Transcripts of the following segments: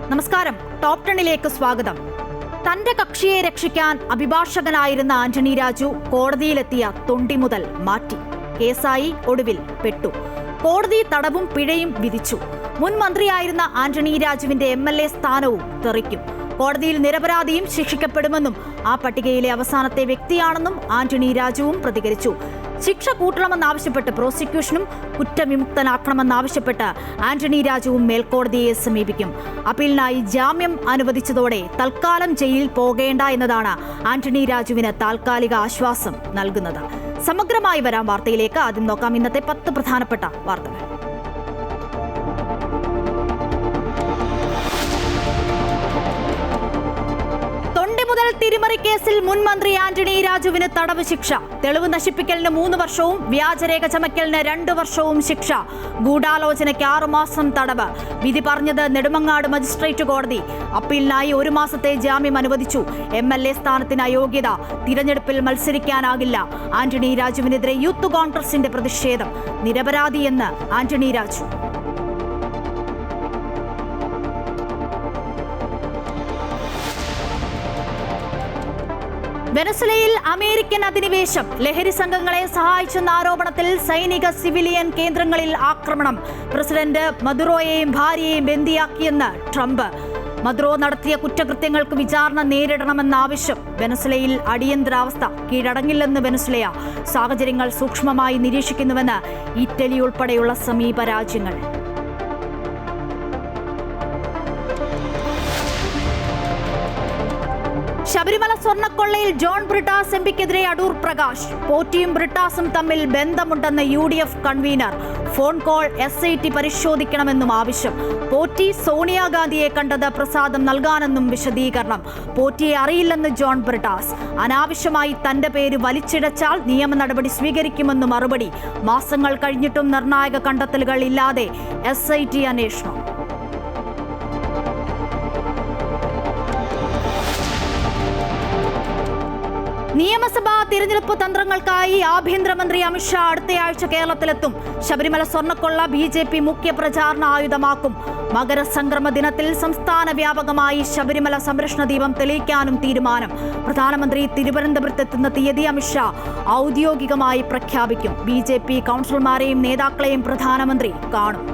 നമസ്കാരം. ടോപ് 10ലേക്ക് സ്വാഗതം. തന്റെ കക്ഷിയെ രക്ഷിക്കാൻ അഭിഭാഷകനായിരുന്ന ആന്റണി രാജു കോടതിയിലെത്തിയ തൊണ്ടി മുതൽ മാറ്റി. കേസായി ഒടുവിൽ പെട്ടു. കോടതി തടവും പിഴയും വിധിച്ചു. മുൻ മന്ത്രിയായിരുന്ന ആന്റണി രാജുവിന്റെ MLA സ്ഥാനവും തെറിക്കും. കോടതിയിൽ നിരപരാധിയും ശിക്ഷിക്കപ്പെടുമെന്നും ആ പട്ടികയിലെ അവസാനത്തെ വ്യക്തിയാണെന്നും ആന്റണി രാജുവും പ്രതികരിച്ചു. ശിക്ഷ കൂട്ടണമെന്നാവശ്യപ്പെട്ട് പ്രോസിക്യൂഷനും കുറ്റവിമുക്തനാക്കണമെന്നാവശ്യപ്പെട്ട് ആന്റണി രാജുവും മേൽക്കോടതിയെ സമീപിക്കും. അപ്പീലിനായി ജാമ്യം അനുവദിച്ചതോടെ തൽക്കാലം ജയിലിൽ പോകേണ്ട എന്നതാണ് ആന്റണി രാജുവിന് താൽക്കാലിക ആശ്വാസം നൽകുന്നത്. സമഗ്രമായി വരാം വാർത്തയിലേക്ക്. ആദ്യം നോക്കാം ഇന്നത്തെ 10 പ്രധാനപ്പെട്ട വാർത്തകൾ. മുതൽ തിരിമറി കേസിൽ മുൻ മന്ത്രി ആന്റണി രാജുവിന് തടവ് ശിക്ഷ. തെളിവ് നശിപ്പിക്കലിന് 3 വർഷവും വ്യാജരേഖ ചമയ്ക്കലിന് 2 വർഷവും ശിക്ഷ. ഗൂഢാലോചനയ്ക്ക് 6 മാസം തടവ്. വിധി പറഞ്ഞത് നെടുമങ്ങാട് മജിസ്ട്രേറ്റ് കോടതി. അപ്പീലിനായി 1 മാസത്തെ ജാമ്യം അനുവദിച്ചു. MLA സ്ഥാനത്തിന് അയോഗ്യത. തിരഞ്ഞെടുപ്പിൽ മത്സരിക്കാനാകില്ല. ആന്റണി രാജുവിനെതിരെ യൂത്ത് കോൺഗ്രസിന്റെ പ്രതിഷേധം. നിരപരാധിയെന്ന് ആന്റണി രാജു. വെനസ്വേലയിൽ അമേരിക്കൻ അധിനിവേശം. ലഹരി സംഘങ്ങളെ സഹായിച്ചെന്ന ആരോപണത്തിൽ സൈനിക സിവിലിയൻ കേന്ദ്രങ്ങളിൽ ആക്രമണം. പ്രസിഡന്റ് മദുറോയെയും ഭാര്യയെയും ബന്ദിയാക്കിയെന്ന് ട്രംപ്. മദുറോ നടത്തിയ കുറ്റകൃത്യങ്ങൾക്ക് വിചാരണ നേരിടണമെന്ന ആവശ്യം. വെനസ്വേലയിൽ അടിയന്തരാവസ്ഥ കീഴടങ്ങില്ലെന്ന് വെനസ്വേല. സാഹചര്യങ്ങൾ സൂക്ഷ്മമായി നിരീക്ഷിക്കുന്നുവെന്ന് ഇറ്റലി ഉൾപ്പെടെയുള്ള സമീപ രാജ്യങ്ങൾ. ശബരിമല സ്വർണ്ണക്കൊള്ളയിൽ ജോൺ ബ്രിട്ടാസ് MPക്കെതിരെ അടൂർ പ്രകാശ്. പോറ്റിയും ബ്രിട്ടാസും തമ്മിൽ ബന്ധമുണ്ടെന്ന് UDF convener. Phone call SIT പരിശോധിക്കണമെന്നും ആവശ്യം. പോറ്റി സോണിയാഗാന്ധിയെ കണ്ടത് പ്രസാദം നൽകാനെന്നും വിശദീകരണം. പോറ്റിയെ അറിയില്ലെന്ന് ജോൺ ബ്രിട്ടാസ്. അനാവശ്യമായി തന്റെ പേര് വലിച്ചിഴച്ചാൽ നിയമ നടപടി സ്വീകരിക്കുമെന്നും മറുപടി. മാസങ്ങൾ കഴിഞ്ഞിട്ടും നിർണായക കണ്ടെത്തലുകൾ ഇല്ലാതെ SIT അന്വേഷണം. നിയമസഭാ തിരഞ്ഞെടുപ്പ് തന്ത്രങ്ങൾക്കായി ആഭ്യന്തരമന്ത്രി അമിത്ഷാ അടുത്തയാഴ്ച കേരളത്തിലെത്തും. ശബരിമല സ്വർണ്ണക്കൊള്ള BJP മുഖ്യ പ്രചാരണ ആയുധമാക്കും. മകരസംക്രമ ദിനത്തിൽ സംസ്ഥാന വ്യാപകമായി ശബരിമല സംരക്ഷണ ദീപം തെളിയിക്കാനും തീരുമാനം. പ്രധാനമന്ത്രി തിരുവനന്തപുരത്തെത്തുന്ന തീയതി അമിത്ഷാ ഔദ്യോഗികമായി പ്രഖ്യാപിക്കും. BJP കൗൺസിലർമാരെയും നേതാക്കളെയും പ്രധാനമന്ത്രി കാണും.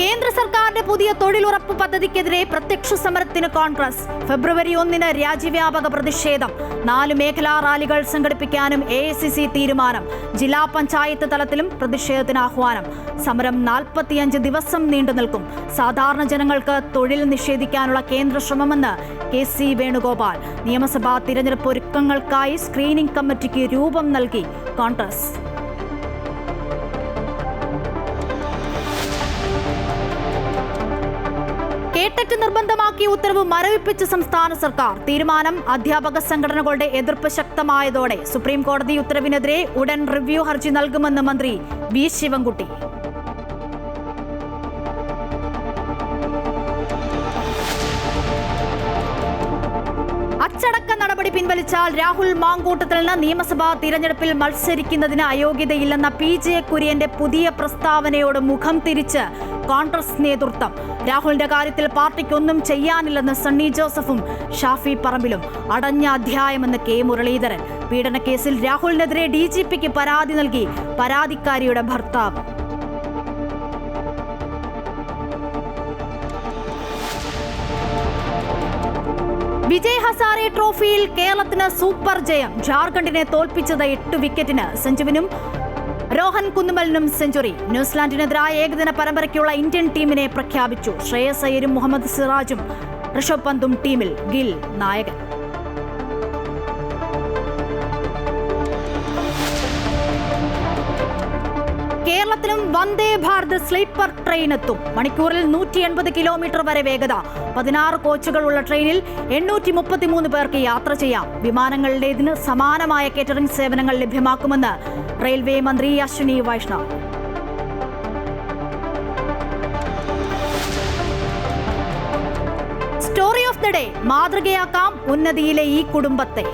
കേന്ദ്ര സർക്കാരിന്റെ പുതിയ തൊഴിലുറപ്പ് പദ്ധതിക്കെതിരെ പ്രത്യക്ഷ സമരത്തിന് കോൺഗ്രസ്. ഫെബ്രുവരി 1 രാജ്യവ്യാപക പ്രതിഷേധം. 4 മേഖലാ റാലികൾ സംഘടിപ്പിക്കാനും AICC തീരുമാനം. ജില്ലാ പഞ്ചായത്ത് തലത്തിലും പ്രതിഷേധത്തിന് ആഹ്വാനം. സമരം 45 ദിവസം നീണ്ടു നിൽക്കും. സാധാരണ ജനങ്ങൾക്ക് തൊഴിൽ നിഷേധിക്കാനുള്ള കേന്ദ്ര ശ്രമമെന്ന് KC വേണുഗോപാൽ. നിയമസഭാ തിരഞ്ഞെടുപ്പ് ഒരുക്കങ്ങൾക്കായി സ്ക്രീനിംഗ് കമ്മിറ്റിക്ക് രൂപം നൽകി കോൺഗ്രസ്. കേട്ടറ്റ് നിർബന്ധമാക്കിയ ഉത്തരവ് മരവിപ്പിച്ച സംസ്ഥാന സർക്കാർ. തീരുമാനം അധ്യാപക സംഘടനകളുടെ എതിർപ്പ് ശക്തമായതോടെ സുപ്രീം കോടതി ഉത്തരവിനെതിരെ ഉടൻ റിവ്യൂ ഹർജി നൽകുമെന്ന് മന്ത്രി V ശിവൻകുട്ടി. അച്ചടക്ക നടപടി പിൻവലിച്ചാൽ രാഹുൽ മാങ്കൂട്ടത്തിലിന് നിയമസഭാ തിരഞ്ഞെടുപ്പിൽ മത്സരിക്കുന്നതിന് അയോഗ്യതയില്ലെന്ന PJ കുര്യന്റെ പുതിയ പ്രസ്താവനയോട് മുഖം തിരിച്ച് കോൺഗ്രസ് നേതൃത്വം. രാഹുലിന്റെ കാര്യത്തിൽ പാർട്ടിക്കൊന്നും ചെയ്യാനില്ലെന്ന് സണ്ണി ജോസഫും ഷാഫി പറമ്പിലും. അടഞ്ഞ അധ്യായമെന്ന് K മുരളീധരൻ. പീഡനക്കേസിൽ രാഹുലിനെതിരെ DGPക്ക് പരാതി നൽകി പരാതിക്കാരിയുടെ ഭർത്താവ്. വിജയ് ഹസാരെ ട്രോഫിയിൽ കേരളത്തിന് സൂപ്പർ ജയം. ജാർഖണ്ഡിനെ തോൽപ്പിച്ചത് 8 വിക്കറ്റിന്. സഞ്ജുവിനും രോഹൻ കുന്നുമലിനും സെഞ്ചുറി. ന്യൂസിലാൻഡിനെതിരായ ഏകദിന പരമ്പരയ്ക്കുള്ള ഇന്ത്യൻ ടീമിനെ പ്രഖ്യാപിച്ചു. ശ്രേയസ് അയ്യരും മുഹമ്മദ് സിറാജും ഋഷഭ് പന്തും ടീമിൽ. ഗിൽ നായകൻ. കേരളത്തിലും വന്ദേ ഭാരത് സ്ലീപ്പർ ട്രെയിൻ എത്തും. മണിക്കൂറിൽ 180 കിലോമീറ്റർ വരെ വേഗത. 16 കോച്ചുകളുള്ള ട്രെയിനിൽ 833 പേർക്ക് യാത്ര ചെയ്യാം. വിമാനങ്ങളുടേതിന് സമാനമായ കേറ്ററിംഗ് സേവനങ്ങൾ ലഭ്യമാക്കുമെന്ന് റെയിൽവേ മന്ത്രി Ashwini Vaishnaw. Story of the day. മാതൃകയാക്കാം ഉന്നതിയിലെ ഈ കുടുംബത്തെ.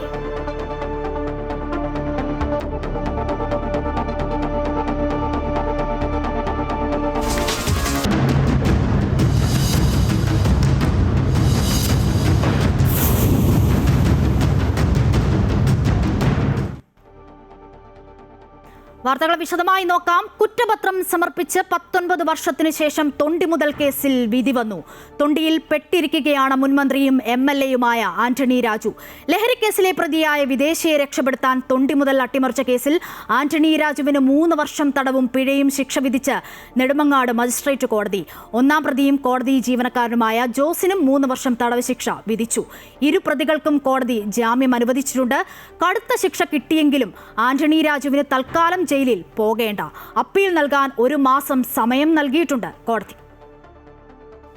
വാർത്തകൾ വിശദമായി നോക്കാം. കുറ്റപത്രം സമർപ്പിച്ച് 19 വർഷത്തിനു ശേഷം തൊണ്ടിമുതൽ കേസിൽ വിധി വന്നു. തൊണ്ടിയിൽ പെട്ടിരിക്കുകയാണ് മുൻമന്ത്രിയും MLA-യുമായ ആന്റണി രാജു. ലഹരിക്കേസിലെ പ്രതിയായ വിദേശിയെ രക്ഷപ്പെടുത്താൻ തൊണ്ടിമുതൽ അട്ടിമറിച്ച കേസിൽ ആന്റണി രാജുവിന് 3 വർഷം തടവും പിഴയും ശിക്ഷ വിധിച്ച് നെടുമങ്ങാട് മജിസ്ട്രേറ്റ് കോടതി. ഒന്നാം പ്രതിയും കോടതി ജീവനക്കാരനുമായ ജോസിനും 3 വർഷം തടവ് ശിക്ഷ വിധിച്ചു. ഇരു പ്രതികൾക്കും കോടതി ജാമ്യം അനുവദിച്ചിട്ടുണ്ട്. കടുത്ത ശിക്ഷ കിട്ടിയെങ്കിലും ആന്റണി രാജുവിന് തൽക്കാലം ജയിലിൽ പോകേണ്ട, അപ്പീൽ നൽകാൻ 1 മാസം സമയം നൽകിയിട്ടുണ്ട് കോടതി.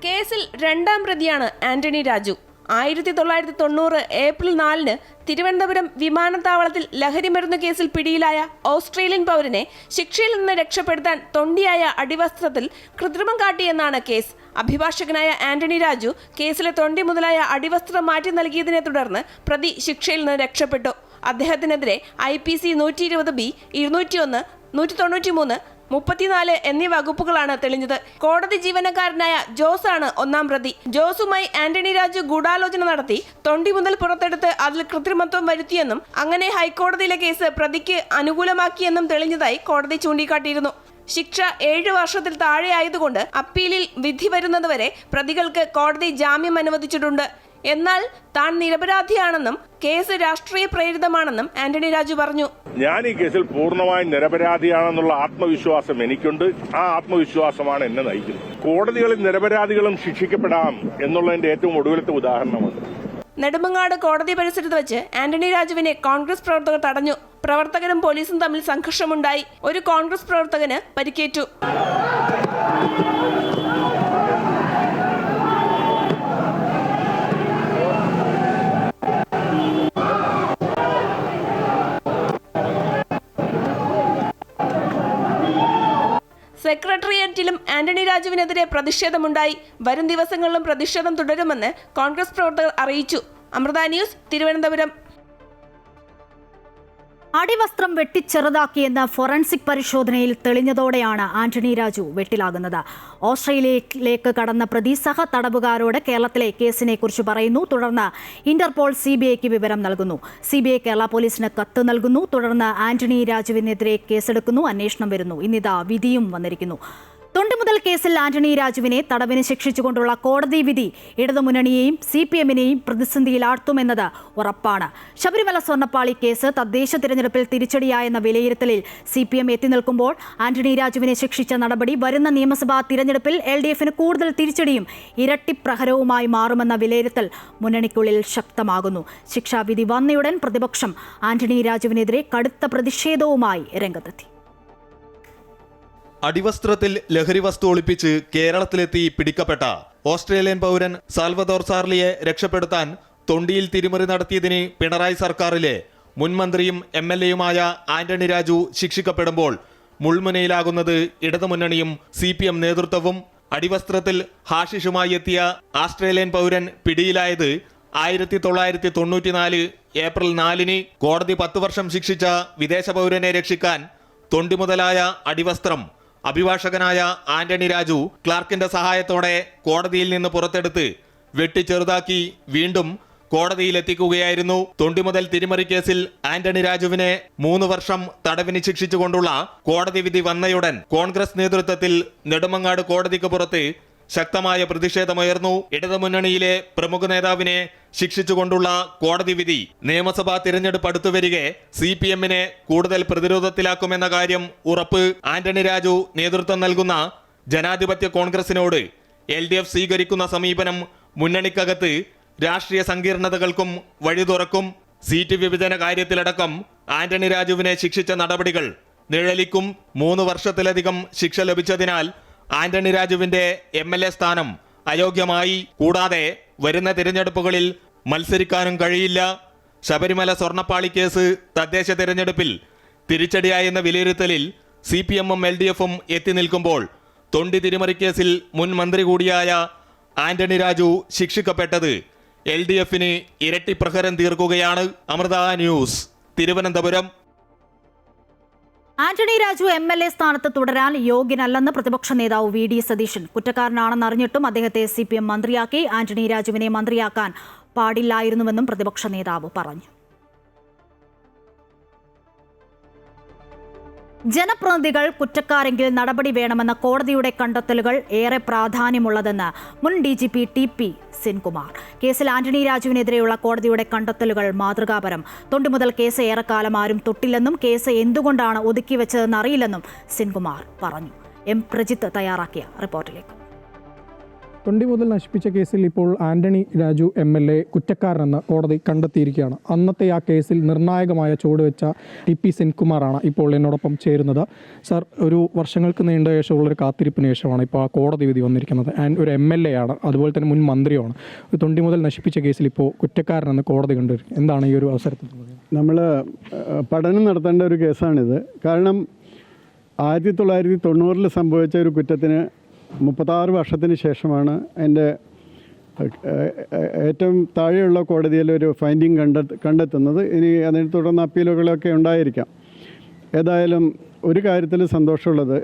കേസിൽ രണ്ടാം പ്രതിയാണ് ആന്റണി രാജു. 1990 ഏപ്രിൽ 4-ന് തിരുവനന്തപുരം വിമാനത്താവളത്തിൽ ലഹരിമരുന്ന് കേസിൽ പിടിയിലായ ഓസ്ട്രേലിയൻ പൗരനെ ശിക്ഷയിൽ നിന്ന് രക്ഷപ്പെടുത്താൻ തൊണ്ടിയായ അടിവസ്ത്രത്തിൽ കൃത്രിമം കാട്ടിയെന്നാണ് കേസ്. അഭിഭാഷകനായ ആന്റണി രാജു കേസിലെ തൊണ്ടി മുതലായ അടിവസ്ത്രം മാറ്റി നൽകിയതിനെ തുടർന്ന് പ്രതി ശിക്ഷയിൽ നിന്ന് രക്ഷപ്പെട്ടു. അദ്ദേഹത്തിനെതിരെ IPC 120B, 201, 193, 34 എന്നീ വകുപ്പുകളാണ് തെളിഞ്ഞത്. കോടതി ജീവനക്കാരനായ ജോസാണ് ഒന്നാം പ്രതി. ജോസുമായി ആന്റണി രാജു ഗൂഢാലോചന നടത്തി തൊണ്ടി മുതൽ പുറത്തെടുത്ത് അതിൽ കൃത്രിമത്വം വരുത്തിയെന്നും അങ്ങനെ ഹൈക്കോടതിയിലെ കേസ് പ്രതിക്ക് അനുകൂലമാക്കിയെന്നും തെളിഞ്ഞതായി കോടതി ചൂണ്ടിക്കാട്ടിയിരുന്നു. ശിക്ഷ 7 വർഷത്തിൽ താഴെയായതുകൊണ്ട് അപ്പീലിൽ വിധി വരുന്നതുവരെ പ്രതികൾക്ക് കോടതി ജാമ്യം അനുവദിച്ചിട്ടുണ്ട്. എന്നാൽ താൻ നിരപരാധിയാണെന്നും കേസ് രാഷ്ട്രീയ പ്രേരിതമാണെന്നും ആന്റണി രാജു പറഞ്ഞു. ഞാൻ ഈ കേസിൽ പൂർണ്ണമായും നിരപരാധിയാണെന്നുള്ള ആത്മവിശ്വാസം എനിക്കുണ്ട്. ആ ആത്മവിശ്വാസമാണ് എന്നെ നയിക്കുന്നത്. കോടതികളിൽ നിരപരാധികളും ശിക്ഷിക്കപ്പെടാം എന്നുള്ളതിന്റെ ഏറ്റവും ഒടുവിലത്തെ ഉദാഹരണമാണ്. നെടുമങ്ങാട് കോടതി പരിസരത്ത് വെച്ച് ആന്റണി രാജുവിനെ കോൺഗ്രസ് പ്രവർത്തകർ തടഞ്ഞു. പ്രവർത്തകരും പോലീസും തമ്മിൽ സംഘർഷമുണ്ടായി. ഒരു കോൺഗ്രസ് പ്രവർത്തകന് പരിക്കേറ്റു. സെക്രട്ടേറിയറ്റിലും ആന്റണി രാജുവിനെതിരെ പ്രതിഷേധമുണ്ടായി. വരും ദിവസങ്ങളിലും പ്രതിഷേധം തുടരുമെന്ന് കോൺഗ്രസ് പ്രവർത്തകർ അറിയിച്ചു. അമൃത ന്യൂസ്, തിരുവനന്തപുരം. അടിവസ്ത്രം വെട്ടിച്ചെറുതാക്കിയെന്ന് ഫോറൻസിക് പരിശോധനയിൽ തെളിഞ്ഞതോടെയാണ് ആന്റണി രാജു വെട്ടിലാകുന്നത്. ഓസ്ട്രേലിയയിലേക്ക് കടന്ന പ്രതി സഹ തടവുകാരോട് കേരളത്തിലെ കേസിനെ കുറിച്ച് പറയുന്നു. തുടർന്ന് ഇന്റർപോൾ CBIക്ക് വിവരം നൽകുന്നു. CBI കേരള പോലീസിന് കത്ത് നൽകുന്നു. തുടർന്ന് ആന്റണി രാജുവിനെതിരെ കേസെടുക്കുന്നു. അന്വേഷണം വരുന്നു. ഇന്നിതാ വിധിയും വന്നിരിക്കുന്നു. തൊണ്ടിമുതൽ കേസിൽ ആന്റണി രാജുവിനെ തടവിന് ശിക്ഷിച്ചുകൊണ്ടുള്ള കോടതി വിധി ഇടതുമുന്നണിയെയും CPM-നെയും പ്രതിസന്ധിയിലാഴ്ത്തുമെന്നത് ഉറപ്പാണ്. ശബരിമല സ്വർണ്ണപ്പാളി കേസ് തദ്ദേശ തിരഞ്ഞെടുപ്പിൽ തിരിച്ചടിയായെന്ന വിലയിരുത്തലിൽ CPM എത്തി നിൽക്കുമ്പോൾ ആന്റണി രാജുവിനെ ശിക്ഷിച്ച നടപടി വരുന്ന നിയമസഭാ തിരഞ്ഞെടുപ്പിൽ LDF-ന് കൂടുതൽ തിരിച്ചടിയും ഇരട്ടിപ്രഹരവുമായി മാറുമെന്ന വിലയിരുത്തൽ മുന്നണിക്കുള്ളിൽ ശക്തമാകുന്നു. ശിക്ഷാവിധി വന്നയുടൻ പ്രതിപക്ഷം ആന്റണി രാജുവിനെതിരെ കടുത്ത പ്രതിഷേധവുമായി രംഗത്തെത്തി. അടിവസ്ത്രത്തിൽ ലഹരി വസ്തു ഒളിപ്പിച്ച് കേരളത്തിലെത്തി പിടിക്കപ്പെട്ട ഓസ്ട്രേലിയൻ പൗരൻ സാൽവദോർ ചാർലിയെ രക്ഷപ്പെടുത്താൻ തൊണ്ടിയിൽ തിരിമറി നടത്തിയതിന് പിണറായി സർക്കാരിലെ മുൻമന്ത്രിയും MLA-യുമായ ആന്റണി രാജു ശിക്ഷിക്കപ്പെടുമ്പോൾ മുൾമുനയിലാകുന്നത് ഇടതുമുന്നണിയും CPM നേതൃത്വവും. അടിവസ്ത്രത്തിൽ ഹാഷിഷുമായി എത്തിയ ആസ്ട്രേലിയൻ പൗരൻ പിടിയിലായത് 1994 ഏപ്രിൽ 4-ന്. കോടതി 10 വർഷം ശിക്ഷിച്ച വിദേശ പൗരനെ രക്ഷിക്കാൻ തൊണ്ടി മുതലായ അടിവസ്ത്രം അഭിഭാഷകനായ ആന്റണി രാജു ക്ലാർക്കിന്റെ സഹായത്തോടെ കോടതിയിൽ നിന്ന് പുറത്തെടുത്ത് വെട്ടിച്ചെറുതാക്കി വീണ്ടും കോടതിയിലെത്തിക്കുകയായിരുന്നു. തൊണ്ടിമുതൽ തിരിമറി കേസിൽ ആന്റണി രാജുവിനെ 3 വർഷം തടവിന് ശിക്ഷിച്ചുകൊണ്ടുള്ള കോടതി വിധി വന്നയുടൻ കോൺഗ്രസ് നേതൃത്വത്തിൽ നെടുമങ്ങാട് കോടതിക്ക് പുറത്ത് ശക്തമായ പ്രതിഷേധമുയർന്നു. ഇടതുമുന്നണിയിലെ പ്രമുഖ നേതാവിനെ ശിക്ഷിച്ചുകൊണ്ടുള്ള കോടതി വിധി നിയമസഭാ തിരഞ്ഞെടുപ്പ് അടുത്തുവരികെ CPM-നെ കൂടുതൽ പ്രതിരോധത്തിലാക്കുമെന്ന കാര്യം ഉറപ്പ്. ആന്റണി രാജു നേതൃത്വം നൽകുന്ന ജനാധിപത്യ കോൺഗ്രസിനോട് LDF സ്വീകരിക്കുന്ന സമീപനം മുന്നണിക്കകത്ത് രാഷ്ട്രീയ സങ്കീർണതകൾക്കും വഴി തുറക്കും. സീറ്റ് വിഭജന കാര്യത്തിലടക്കം ആന്റണി രാജുവിനെ ശിക്ഷിച്ച നടപടികൾ നിഴലിക്കും. 3 വർഷത്തിലധികം ശിക്ഷ ലഭിച്ചതിനാൽ ആന്റണി രാജുവിന്റെ MLA സ്ഥാനം അയോഗ്യമായി. കൂടാതെ വരുന്ന തിരഞ്ഞെടുപ്പുകളിൽ മത്സരിക്കാനും കഴിയില്ല. ശബരിമല സ്വർണ്ണപ്പാളി കേസ് തദ്ദേശ തിരഞ്ഞെടുപ്പിൽ തിരിച്ചടിയായെന്ന വിലയിരുത്തലിൽ CPM-ഉം LDF-ഉം എത്തി നിൽക്കുമ്പോൾ തൊണ്ടി തിരിമറി കേസിൽ മുൻ മന്ത്രി കൂടിയായ ആന്റണി രാജു ശിക്ഷിക്കപ്പെട്ടത് LDF-ന് ഇരട്ടി പ്രഹരം തീർക്കുകയാണ്. അമൃത ന്യൂസ്, തിരുവനന്തപുരം. ആന്റണി രാജു MLA സ്ഥാനത്ത് തുടരാൻ യോഗ്യനല്ലെന്ന് പ്രതിപക്ഷ നേതാവ് VD സതീശൻ. കുറ്റക്കാരനാണെന്നറിഞ്ഞിട്ടും അദ്ദേഹത്തെ CPM മന്ത്രിയാക്കി. ആന്റണി രാജുവിനെ മന്ത്രിയാക്കാൻ പാടില്ലായിരുന്നുവെന്നും പ്രതിപക്ഷ നേതാവ് പറഞ്ഞു. ജനപ്രതിനിധികൾ കുറ്റക്കാരെങ്കിൽ നടപടി വേണമെന്ന കോടതിയുടെ കണ്ടെത്തലുകൾ ഏറെ പ്രാധാന്യമുള്ളതെന്ന് മുൻ DGP TP സെൻകുമാർ. കേസിൽ ആന്റണി രാജുവിനെതിരെയുള്ള കോടതിയുടെ കണ്ടെത്തലുകൾ മാതൃകാപരം. തൊണ്ടി മുതൽ കേസ് ഏറെക്കാലം ആരും തൊട്ടില്ലെന്നും കേസ് എന്തുകൊണ്ടാണ് ഒതുക്കിവെച്ചതെന്ന് അറിയില്ലെന്നും സെൻകുമാർ പറഞ്ഞു. M. പ്രജിത്ത് തയ്യാറാക്കിയ റിപ്പോർട്ടിലേക്ക്. തൊണ്ടി മുതൽ നശിപ്പിച്ച കേസിൽ ഇപ്പോൾ ആന്റണി രാജു MLA കുറ്റക്കാരനെന്ന് കോടതി കണ്ടെത്തിയിരിക്കുകയാണ്. അന്നത്തെ ആ കേസിൽ നിർണായകമായ ചുവടുവെച്ച TP സെൻകുമാറാണ് ഇപ്പോൾ എന്നോടൊപ്പം ചേരുന്നത്. സർ, ഒരു വർഷങ്ങൾക്ക് നീണ്ട ശേഷമുള്ളൊരു കാത്തിരിപ്പിന് ശേഷമാണ് ഇപ്പോൾ ആ കോടതി വിധി വന്നിരിക്കുന്നത്. ഒരു MLA ആണ്, അതുപോലെ തന്നെ മുൻ മന്ത്രിയുമാണ്. തൊണ്ടി മുതൽ നശിപ്പിച്ച കേസിൽ ഇപ്പോൾ കുറ്റക്കാരനെന്ന് കോടതി കണ്ടിരിക്കുന്നത്. എന്താണ് ഈ ഒരു അവസരത്തിൽ? നമ്മൾ പഠനം നടത്തേണ്ട ഒരു കേസാണിത്. കാരണം 1990 സംഭവിച്ച ഒരു കുറ്റത്തിന് 36 വർഷത്തിന് ശേഷമാണ് അതിൻ്റെ ഏറ്റവും താഴെയുള്ള കോടതിയിൽ ഒരു ഫൈൻഡിങ് കണ്ടെത്തുന്നത്. ഇനി അതിനെ തുടർന്ന് അപ്പീലുകളൊക്കെ ഉണ്ടായിരിക്കാം. ഏതായാലും ഒരു കാര്യത്തിൽ സന്തോഷമുള്ളത്,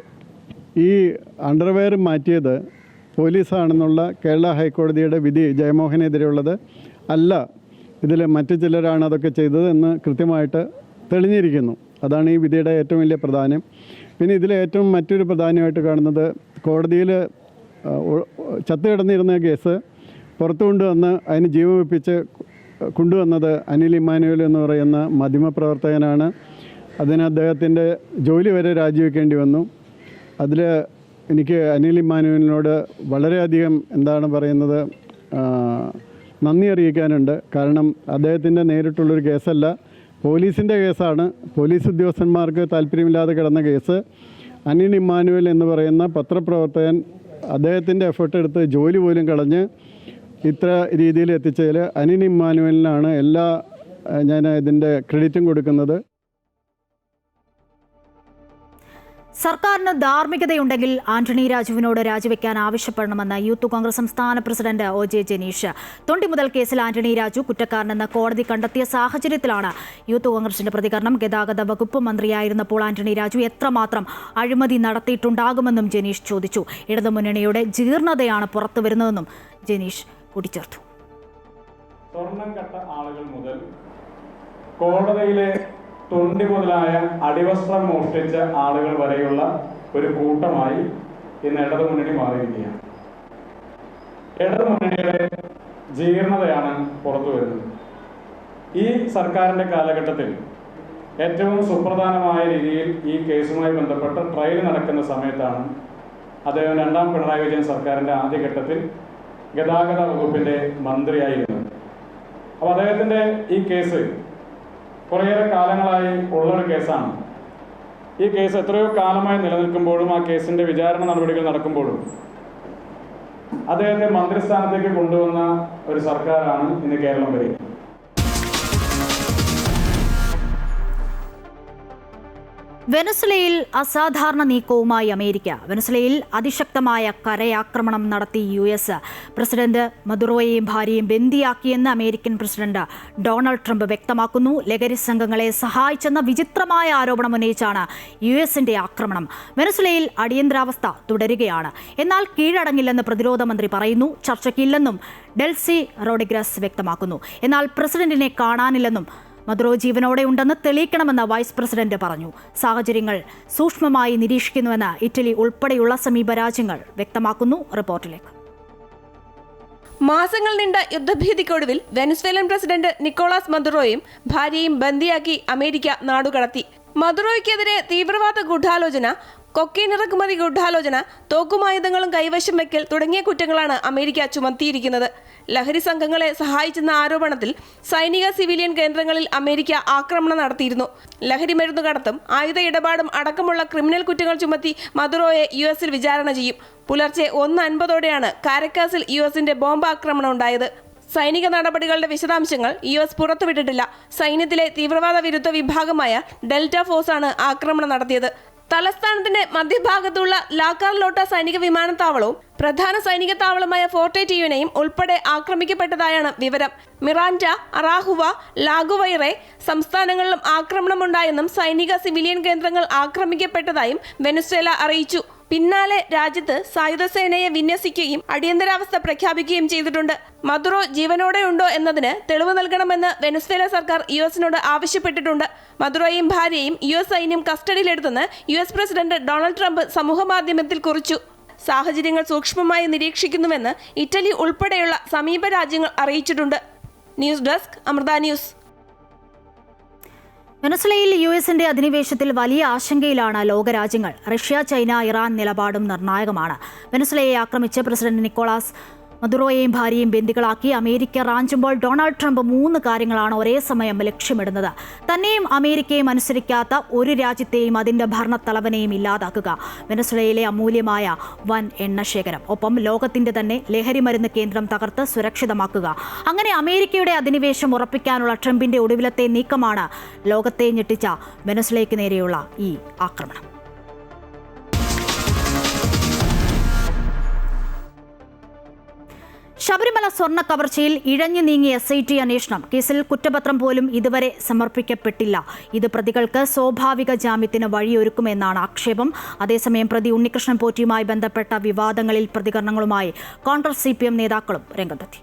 ഈ അണ്ടർവെയർ മാറ്റിയത് പോലീസാണെന്നുള്ള കേരള ഹൈക്കോടതിയുടെ വിധി ജയമോഹനെതിരെയുള്ളത് അല്ല, ഇതിൽ മറ്റു ചിലരാണ് അതൊക്കെ ചെയ്തത് എന്ന് കൃത്യമായിട്ട് തെളിഞ്ഞിരിക്കുന്നു. അതാണ് ഈ വിധിയുടെ ഏറ്റവും വലിയ പ്രാധാന്യം. പിന്നെ ഇതിൽ ഏറ്റവും മറ്റൊരു പ്രാധാന്യമായിട്ട് കാണുന്നത്, കോടതിയിൽ ചത്തുകിടന്നിരുന്ന കേസ് പുറത്തു കൊണ്ടുവന്ന് അതിന് ജീവൻ വെപ്പിച്ച് കൊണ്ടുവന്നത് അനിൽ ഇമ്മാനുവൽ എന്ന് പറയുന്ന മാധ്യമപ്രവർത്തകനാണ്. അതിന് അദ്ദേഹത്തിൻ്റെ ജോലി വരെ രാജിവെക്കേണ്ടി വന്നു. അതിൽ എനിക്ക് അനിൽ ഇമ്മാനുവലിനോട് വളരെയധികം നന്ദി അറിയിക്കാനുണ്ട്. കാരണം അദ്ദേഹത്തിൻ്റെ നേരിട്ടുള്ളൊരു കേസല്ല, പോലീസിൻ്റെ കേസാണ്. പോലീസ് ഉദ്യോഗസ്ഥന്മാർക്ക് താല്പര്യമില്ലാതെ കിടന്ന കേസ്. അനിൽ ഇമ്മാനുവൽ എന്ന് പറയുന്ന പത്രപ്രവർത്തകൻ അദ്ദേഹത്തിൻ്റെ എഫേർട്ട് എടുത്ത് ജോലി പോലും കളഞ്ഞ് ഇത്ര രീതിയിൽ എത്തിച്ചതിൽ അനിൽ ഇമ്മാനുവലിനാണ് ഞാൻ ഇതിൻ്റെ ക്രെഡിറ്റും കൊടുക്കുന്നത്. സർക്കാരിന് ധാർമ്മികതയുണ്ടെങ്കിൽ ആന്റണി രാജുവിനോട് രാജിവെക്കാൻ ആവശ്യപ്പെടണമെന്ന് യൂത്ത് കോൺഗ്രസ് സംസ്ഥാന പ്രസിഡന്റ് OJ ജനീഷ്. തൊണ്ടി മുതൽ കേസിൽ ആന്റണി രാജു കുറ്റക്കാരനെന്ന് കോടതി കണ്ടെത്തിയ സാഹചര്യത്തിലാണ് യൂത്ത് കോൺഗ്രസിന്റെ പ്രതികരണം. ഗതാഗത വകുപ്പ് മന്ത്രിയായിരുന്നപ്പോൾ ആന്റണി രാജു എത്രമാത്രം അഴിമതി നടത്തിയിട്ടുണ്ടാകുമെന്നും ജനീഷ് ചോദിച്ചു. ഇടതുമുന്നണിയുടെ ജീർണതയാണ് പുറത്തുവരുന്നതെന്നും ജനീഷ് കൂട്ടിച്ചേർത്തു. സ്വർണം കട്ട ആളുകൾ മുതൽ കോടതിയിലെ തൊണ്ടി മുതലായ അടിവസ്ത്രം മോഷ്ടിച്ച ആളുകൾ വരെയുള്ള ഒരു കൂട്ടമായി ഇന്ന് ഇടതുമുന്നണി മാറിയിരിക്കുകയാണ്. ഇടതുമുന്നണിയുടെ ജീർണതയാണ് പുറത്തു വരുന്നത്. ഈ സർക്കാരിൻ്റെ കാലഘട്ടത്തിൽ ഏറ്റവും സുപ്രധാനമായ രീതിയിൽ ഈ കേസുമായി ബന്ധപ്പെട്ട ട്രയൽ നടക്കുന്ന സമയത്താണ് അദ്ദേഹം രണ്ടാം പിണറായി വിജയൻ സർക്കാരിൻ്റെ ആദ്യഘട്ടത്തിൽ ഗതാഗത വകുപ്പിൻ്റെ മന്ത്രിയായിരുന്നത്. അപ്പോൾ അദ്ദേഹത്തിൻ്റെ ഈ കേസ് കുറേയേറെ കാലങ്ങളായി ഉള്ളൊരു കേസാണ്. ഈ കേസ് എത്രയോ കാലമായി നിലനിൽക്കുമ്പോഴും ആ കേസിൻ്റെ വിചാരണ നടപടികൾ നടക്കുമ്പോഴും അദ്ദേഹത്തെ മന്ത്രിസ്ഥാനത്തേക്ക് കൊണ്ടുവന്ന ഒരു സർക്കാരാണ് ഇന്ന് കേരളം ഭരിക്കുന്നത്. വെനസ്വലയിൽ അസാധാരണ നീക്കവുമായി അമേരിക്ക. വെനസ്വലയിൽ അതിശക്തമായ കരയാക്രമണം നടത്തി US. പ്രസിഡന്റ് മദുറോയെയും ഭാര്യയും ബന്ദിയാക്കിയെന്ന് അമേരിക്കൻ പ്രസിഡന്റ് ഡൊണാൾഡ് ട്രംപ് വ്യക്തമാക്കുന്നു. ലഹരി സംഘങ്ങളെ സഹായിച്ചെന്ന വിചിത്രമായ ആരോപണം ഉന്നയിച്ചാണ് US-ന്റെ ആക്രമണം. വെനസ്വലയിൽ അടിയന്തരാവസ്ഥ തുടരുകയാണ്. എന്നാൽ കീഴടങ്ങില്ലെന്ന് പ്രതിരോധ മന്ത്രി പറയുന്നു. ചർച്ചയ്ക്കില്ലെന്നും ഡെൽസി റോഡ്രിഗസ് വ്യക്തമാക്കുന്നു. എന്നാൽ പ്രസിഡന്റിനെ കാണാനില്ലെന്നും മദുറോ ജീവനോടെ ഉണ്ടെന്ന് തെളിയിക്കണമെന്ന് വൈസ് പ്രസിഡന്റ് പറഞ്ഞു. സാഹചര്യങ്ങൾ സൂക്ഷ്മമായി നിരീക്ഷിക്കുന്നുവെന്ന് ഇറ്റലി ഉൾപ്പെടെയുള്ള സമീപ രാജ്യങ്ങൾ വ്യക്തമാക്കുന്നു. റിപ്പോർട്ടിലേക്ക്. മാസങ്ങൾ നീണ്ട യുദ്ധഭീതിക്കൊടുവിൽ വെനസ്വേലൻ പ്രസിഡന്റ് നിക്കോളാസ് മദുറോയും ഭാര്യയും ബന്ദിയാക്കി അമേരിക്ക നാടുകടത്തി. മദുറോയ്ക്കെതിരെ തീവ്രവാദ ഗൂഢാലോചന, കൊക്കൈൻ ഇറക്കുമതി ഗൂഢാലോചന, തോക്കുമായുധങ്ങളും കൈവശം വയ്ക്കൽ തുടങ്ങിയ കുറ്റങ്ങളാണ് അമേരിക്ക ചുമത്തിയിരിക്കുന്നത്. ലഹരി സംഘങ്ങളെ സഹായിച്ചെന്ന ആരോപണത്തിൽ സൈനിക സിവിലിയൻ കേന്ദ്രങ്ങളിൽ അമേരിക്ക ആക്രമണം നടത്തിയിരുന്നു. ലഹരി മരുന്ന് കടത്തും ആയുധ ഇടപാടും അടക്കമുള്ള ക്രിമിനൽ കുറ്റങ്ങൾ ചുമത്തി മദുറോയെ US-ൽ വിചാരണ ചെയ്യും. പുലർച്ചെ 1:50ഓടെയാണ് കാരക്കാസിൽ US-ന്റെ ബോംബ് ആക്രമണം ഉണ്ടായത്. സൈനിക നടപടികളുടെ വിശദാംശങ്ങൾ US പുറത്തുവിട്ടിട്ടില്ല. സൈന്യത്തിലെ തീവ്രവാദ വിരുദ്ധ വിഭാഗമായ ഡെൽറ്റ ഫോഴ്സാണ് ആക്രമണം നടത്തിയത്. തലസ്ഥാനത്തിന്റെ മധ്യഭാഗത്തുള്ള ലാ കാർലോട്ട സൈനിക വിമാനത്താവളവും പ്രധാന സൈനിക താവളമായ ഫോർട്ടെ ടിയുനെയും ഉൾപ്പെടെ ആക്രമിക്കപ്പെട്ടതായാണ് വിവരം. മിറാൻഡ, അറാഹുവ, ലാഗുവൈറെ സംസ്ഥാനങ്ങളിലും ആക്രമണമുണ്ടായെന്നും സൈനിക സിവിലിയൻ കേന്ദ്രങ്ങൾ ആക്രമിക്കപ്പെട്ടതായും വെനസ്വേല അറിയിച്ചു. പിന്നാലെ രാജ്യത്ത് സായുധ സേനയെ വിന്യസിക്കുകയും അടിയന്തരാവസ്ഥ പ്രഖ്യാപിക്കുകയും ചെയ്തിട്ടുണ്ട്. മദുറോ ജീവനോടെ ഉണ്ടോ എന്നതിന് തെളിവ് നൽകണമെന്ന് വെനസ്വേല സർക്കാർ യുഎസിനോട് ആവശ്യപ്പെട്ടിട്ടുണ്ട്. മദുറോയും ഭാര്യയും യുഎസ് സൈന്യം കസ്റ്റഡിയിലെടുത്തെന്ന് യുഎസ് പ്രസിഡന്റ് ഡൊണാൾഡ് ട്രംപ് സമൂഹമാധ്യമത്തിൽ കുറിച്ചു. സാഹചര്യങ്ങൾ സൂക്ഷ്മമായി നിരീക്ഷിക്കുന്നുവെന്ന് ഇറ്റലി ഉൾപ്പെടെയുള്ള സമീപ രാജ്യങ്ങൾ അറിയിച്ചിട്ടുണ്ട്. News desk Amrita news. വെനസ്വേലയിൽ യുഎസിന്റെ അധിനിവേശത്തിൽ വലിയ ആശങ്കയിലാണ് ലോകരാജ്യങ്ങൾ. റഷ്യ, ചൈന, ഇറാൻ നിലപാടും നിർണായകമാണ്. വെനസ്വേലയെ ആക്രമിച്ച് പ്രസിഡന്റ് നിക്കോളാസ് മദുറോയെയും ഭാര്യയും ബന്ദികളാക്കി അമേരിക്ക റാഞ്ചുമ്പോൾ ഡൊണാൾഡ് ട്രംപ് 3 കാര്യങ്ങളാണ് ഒരേ സമയം ലക്ഷ്യമിടുന്നത്. തന്നെയും അമേരിക്കയും അനുസരിക്കാത്ത ഒരു രാജ്യത്തെയും അതിന്റെ ഭരണത്തലവനെയും ഇല്ലാതാക്കുക, വെനസ്വേലയിലെ അമൂല്യമായ വൻ എണ്ണശേഖരം, ഒപ്പം ലോകത്തിന്റെ തന്നെ ലഹരിമരുന്ന് കേന്ദ്രം തകർത്ത് സുരക്ഷിതമാക്കുക. അങ്ങനെ അമേരിക്കയുടെ അധിനിവേശം ഉറപ്പിക്കാനുള്ള ട്രംപിന്റെ ഒടുവിലത്തെ നീക്കമാണ് ലോകത്തെ ഞെട്ടിച്ച വെനസ്വേലയ്ക്ക് നേരെയുള്ള ഈ ആക്രമണം. ശബരിമല സ്വർണ്ണ കവർച്ചയിൽ ഇഴഞ്ഞു നീങ്ങിയ SIT അന്വേഷണം. കേസിൽ കുറ്റപത്രം പോലും ഇതുവരെ സമർപ്പിക്കപ്പെട്ടില്ല. ഇത് പ്രതികൾക്ക് സ്വാഭാവിക ജാമ്യത്തിന് വഴിയൊരുക്കുമെന്നാണ് ആക്ഷേപം. അതേസമയം പ്രതി ഉണ്ണികൃഷ്ണൻ പോറ്റിയുമായി ബന്ധപ്പെട്ട വിവാദങ്ങളിൽ പ്രതികരണങ്ങളുമായി കോൺഗ്രസ് CPM നേതാക്കളും രംഗത്തെത്തി.